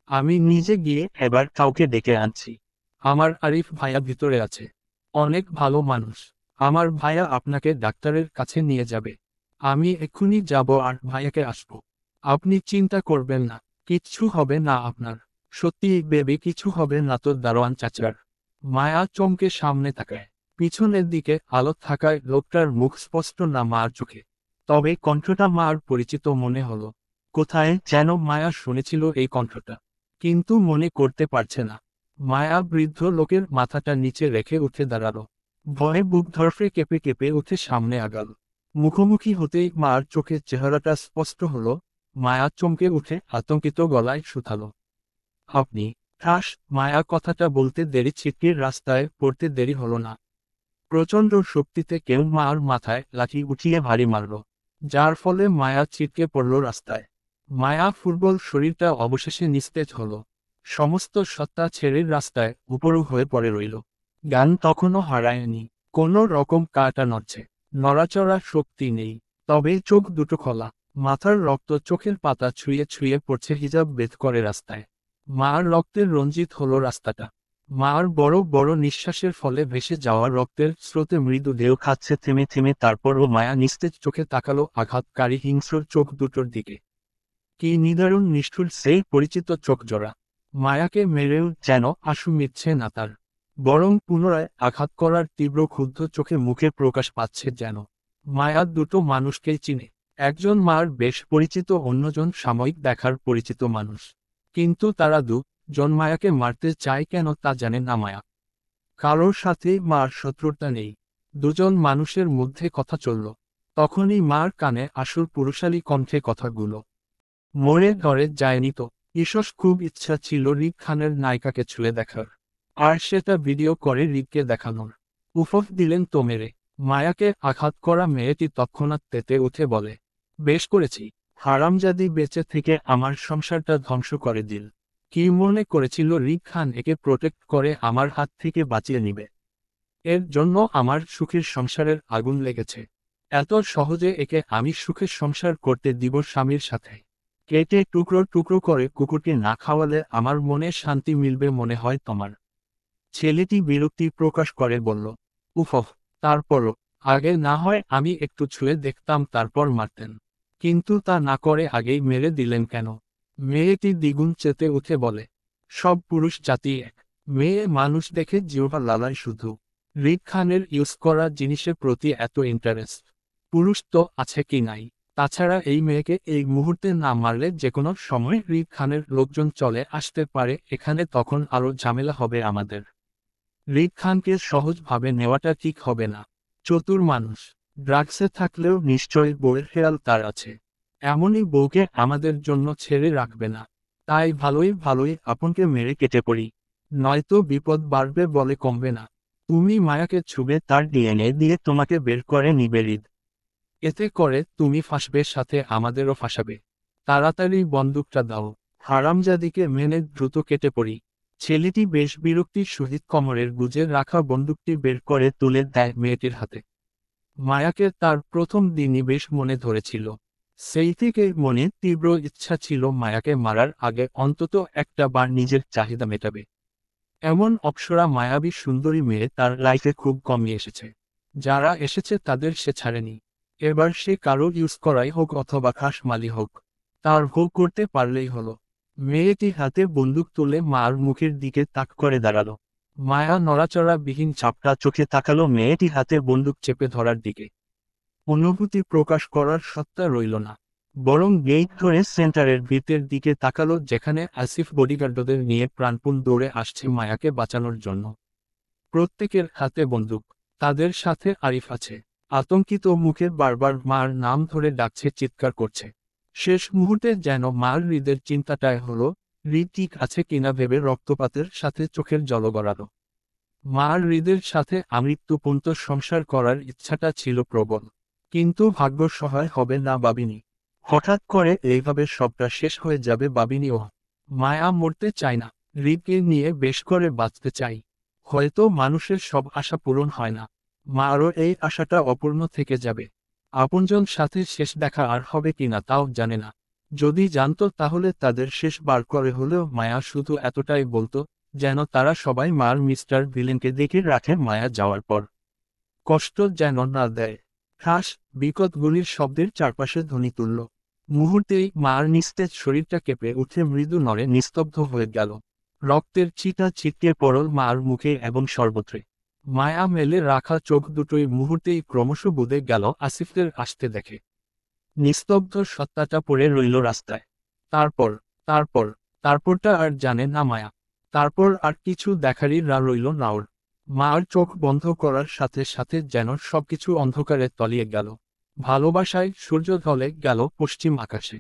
আমি নিজে গিয়ে এবার কাউকে ডেকে আনছি। আমার আরিফ ভাইয়া ভিতরে আছে। অনেক ভালো মানুষ। আমার ভাইয়া আপনাকে ডাক্তারের কাছে নিয়ে যাবে। আমি এক্ষুনি যাব আর ভাইয়াকে আসবো। আপনি চিন্তা করবেন না, কিচ্ছু হবে না আপনার। সত্যি বেবি, কিছু হবে না তো দারোয়ান চাচার। মায়া চমকে সামনে তাকায়। পিছনের দিকে আলো থাকায় লোকটার মুখ স্পষ্ট না মার চোখে, তবে কণ্ঠটা মার পরিচিত মনে হলো। কোথায় যেন মায়া শুনেছিল এই কণ্ঠটা, কিন্তু মনে করতে পারছে না। মায়া বৃদ্ধ লোকের মাথাটা নিচে রেখে উঠে দাঁড়ালো। ভয়ে বুক ধরফরে কেঁপে কেঁপে উঠে সামনে আগাল। মুখোমুখি হতেই মার চোখের চেহারাটা স্পষ্ট হলো। মায়া চমকে উঠে আতঙ্কিত গলায় শুধালো, আপনি? ঠাস। মায়া কথাটা বলতে দেরি ছিটকির রাস্তায় পড়তে দেরি হলো না। প্রচণ্ড শক্তিতে কেউ মার মাথায় লাঠি উঠিয়ে ভারী মারল, যার ফলে মায়া ছিটকে পড়ল রাস্তায়। মায়া ফুটবল শরীরটা অবশেষে নিস্তেজ হলো। সমস্ত সত্তা ছেড়ে রাস্তায় উপরু হয়ে পড়ে রইল। জ্ঞান তখনও হারায়নি। কোনো রকম কাটা নড়ছে, নড়াচড়ার শক্তি নেই, তবে চোখ দুটো খোলা। মাথার রক্ত চোখের পাতা ছুঁয়ে ছুঁয়ে পড়ছে হিজাব বেদ করে রাস্তায়। মার রক্তের রঞ্জিত হলো রাস্তাটা। মার বড় বড় নিঃশ্বাসের ফলে ভেসে যাওয়া রক্তের স্রোতে মৃদু ঢেউ খাচ্ছে থেমে থেমে। তারপরও মায়া নিস্তেজ চোখে তাকালো আঘাতকারী হিংস্র চোখ দুটোর দিকে। কি নিদারুণ নিষ্ঠুর সেই পরিচিত চোখ জোড়া! মায়াকে মেরেও যেন আশু মিটছে না তার, বরং পুনরায় আঘাত করার তীব্র ক্ষুব্ধ চোখে মুখে প্রকাশ পাচ্ছে যেন। মায়া দুটো মানুষকেই চিনে। একজন মার বেশ পরিচিত, অন্যজন সাময়িক দেখার পরিচিত মানুষ। কিন্তু তারা জন মায়াকে মারতে চায় কেন তা জানে না মায়া। কারোর সাথেই মার শত্রুতা নেই। দুজন মানুষের মধ্যে কথা চলল। তখনই মার কানে আসল পুরুষালী কণ্ঠে কথাগুলো। মরে ধরে যায়নি তো? ঈশস খুব ইচ্ছা ছিল রিক খানের নায়িকাকে ছুঁয়ে দেখার, আর সেটা ভিডিও করে রিককে দেখানোর। উফফ দিলেন তো মেরে! মায়াকে আঘাত করা মেয়েটি তৎক্ষণাৎ তেতে উঠে বলে, বেশ করেছি। হারামজাদি বেঁচে থেকে আমার সংসারটা ধ্বংস করে দিল। কি মনে করেছিল রিক খান একে প্রোটেক্ট করে আমার হাত থেকে বাঁচিয়ে নিবে? এর জন্য আমার সুখের সংসারের আগুন লেগেছে। এত সহজে একে আমি সুখের সংসার করতে দিব স্বামীর সাথে? কেটে টুকরো টুকরো করে কুকুরকে না খাওয়ালে আমার মনে শান্তি মিলবে মনে হয় তোমার? ছেলেটি বিরক্তি প্রকাশ করে বলল, উফফ। তারপরও আগে না হয় আমি একটু ছুঁয়ে দেখতাম, তারপর মারতেন। কিন্তু তা না করে আগেই মেরে দিলেন কেন? মেয়েটি দ্বিগুণ চেতে উঠে বলে, সব পুরুষ জাতি এক। মেয়ে মানুষ দেখে জিহ্বা লালায় শুধু। রিক খানের ইউজ করা জিনিসের প্রতি এত ইন্টারেস্ট পুরুষ তো আছে কি নাই? তাছাড়া এই মেয়েকে এই মুহূর্তে না মারলে যেকোনো সময় রিক খানের লোকজন চলে আসতে পারে এখানে, তখন আরও ঝামেলা হবে আমাদের। রিক খানকে সহজভাবে নেওয়াটা ঠিক হবে না। চতুর মানুষ, ড্রাগসে থাকলেও নিশ্চয়ই বউয়ের খেয়াল তার আছে। এমনই বউকে আমাদের জন্য ছেড়ে রাখবে না। তাই ভালোই ভালোই আপনকে মেরে কেটে পড়ি, নয়তো বিপদ বাড়বে বলে কমবে না। তুমি মায়াকে ছুবে তার ডিএনএ দিয়ে তোমাকে বের করে নিবে হৃদ। এতে করে তুমি ফাঁসবে, সাথে আমাদেরও ফাঁসাবে। তাড়াতাড়ি বন্দুকটা দাও। হারামজাদিকে মেনে দ্রুত কেটে পড়ি। ছেলেটি বেশ বিরক্তির সহিত কোমরের গুজে রাখা বন্দুকটি বের করে তুলে দেয় মেয়েটির হাতে। মায়াকে তার প্রথম দিনই বেশ মনে ধরেছিল। সেই থেকে মনে তীব্র ইচ্ছা ছিল মায়াকে মারার আগে অন্তত একটা বার নিজের চাহিদা মেটাবে। এমন অপ্সরা মায়াবী সুন্দরী মেয়ে তার লাইফে খুব কমই এসেছে। যারা এসেছে তাদের সে ছাড়েনি। এবার সে কারো ইউজ করাই হোক অথবা খাস মালি হোক, তার ভোগ করতে পারলেই হলো। মেয়েটি হাতে বন্দুক তুলে মার মুখের দিকে তাক করে দাঁড়ালো। মায়া নড়াচড়া বিহীন চাপটা চোখে তাকালো মেয়েটি হাতে বন্দুক চেপে ধরার দিকে। অনুভূতি প্রকাশ করার সত্তা রইল না, বরং গেট ধরে সেন্টারের ভিতের দিকে তাকালো, যেখানে আসিফ বডিগার্ডদের নিয়ে প্রাণপণ দৌড়ে আসছে মায়াকে বাঁচানোর জন্য। প্রত্যেকের হাতে বন্দুক। তাদের সাথে আরিফ আছে। আতঙ্কিত মুখে বারবার মার নাম ধরে ডাকছে, চিৎকার করছে। শেষ মুহূর্তে যেন মার হৃদের চিন্তাটায় হলো, হৃদ ঠিক আছে কিনা ভেবে রক্তপাতের সাথে চোখের জল গড়ালো। মার হৃদের সাথে আমৃত্যুপন্ত সংসার করার ইচ্ছাটা ছিল প্রবল, কিন্তু ভাগ্য সহায় হবে না ভাবিনি। হঠাৎ করে এইভাবে সবটা শেষ হয়ে যাবে ভাবিনি ও। মায়া মরতে চায় না, হৃদকে নিয়ে বেশ করে বাঁচতে চাই। হয়তো মানুষের সব আশা পূরণ হয় না, মারও এই আশাটা অপূর্ণ থেকে যাবে। আপনজন সাথে শেষ দেখা আর হবে কিনা তাও জানে না। যদি জানতো তাহলে তাদের শেষ বার করে হলেও মায়া শুধু এতটাই বলতো, যেন তারা সবাই মার মিস্টার ভিলেনকে দেখে রাখে মায়া যাওয়ার পর। কষ্ট যেন না দেয়। ঠাস বিকট গুলির শব্দের চারপাশে ধ্বনি তুলল। মুহূর্তেই মার নিস্তেজ শরীরটা কেঁপে উঠে মৃদু নড়ে নিস্তব্ধ হয়ে গেল। রক্তের চিটা ছিটকে পড়ল মার মুখে এবং সর্বত্রে। মায়া মেলে রাখা চোখ দুটোই মুহূর্তেই ক্রমশ বুঁদে গেল আসিফদের আসতে দেখে। নিস্তব্ধ সত্তাটা পড়ে রইল রাস্তায়। তারপর তারপর তারপরটা আর জানে না মায়া। তারপর আর কিছু দেখারই রইল না ওর। মার চোখ বন্ধ করার সাথে সাথে যেন সবকিছু অন্ধকারে তলিয়ে গেল। ভালোবাসায় সূর্য ঢলে গেল পশ্চিম আকাশে।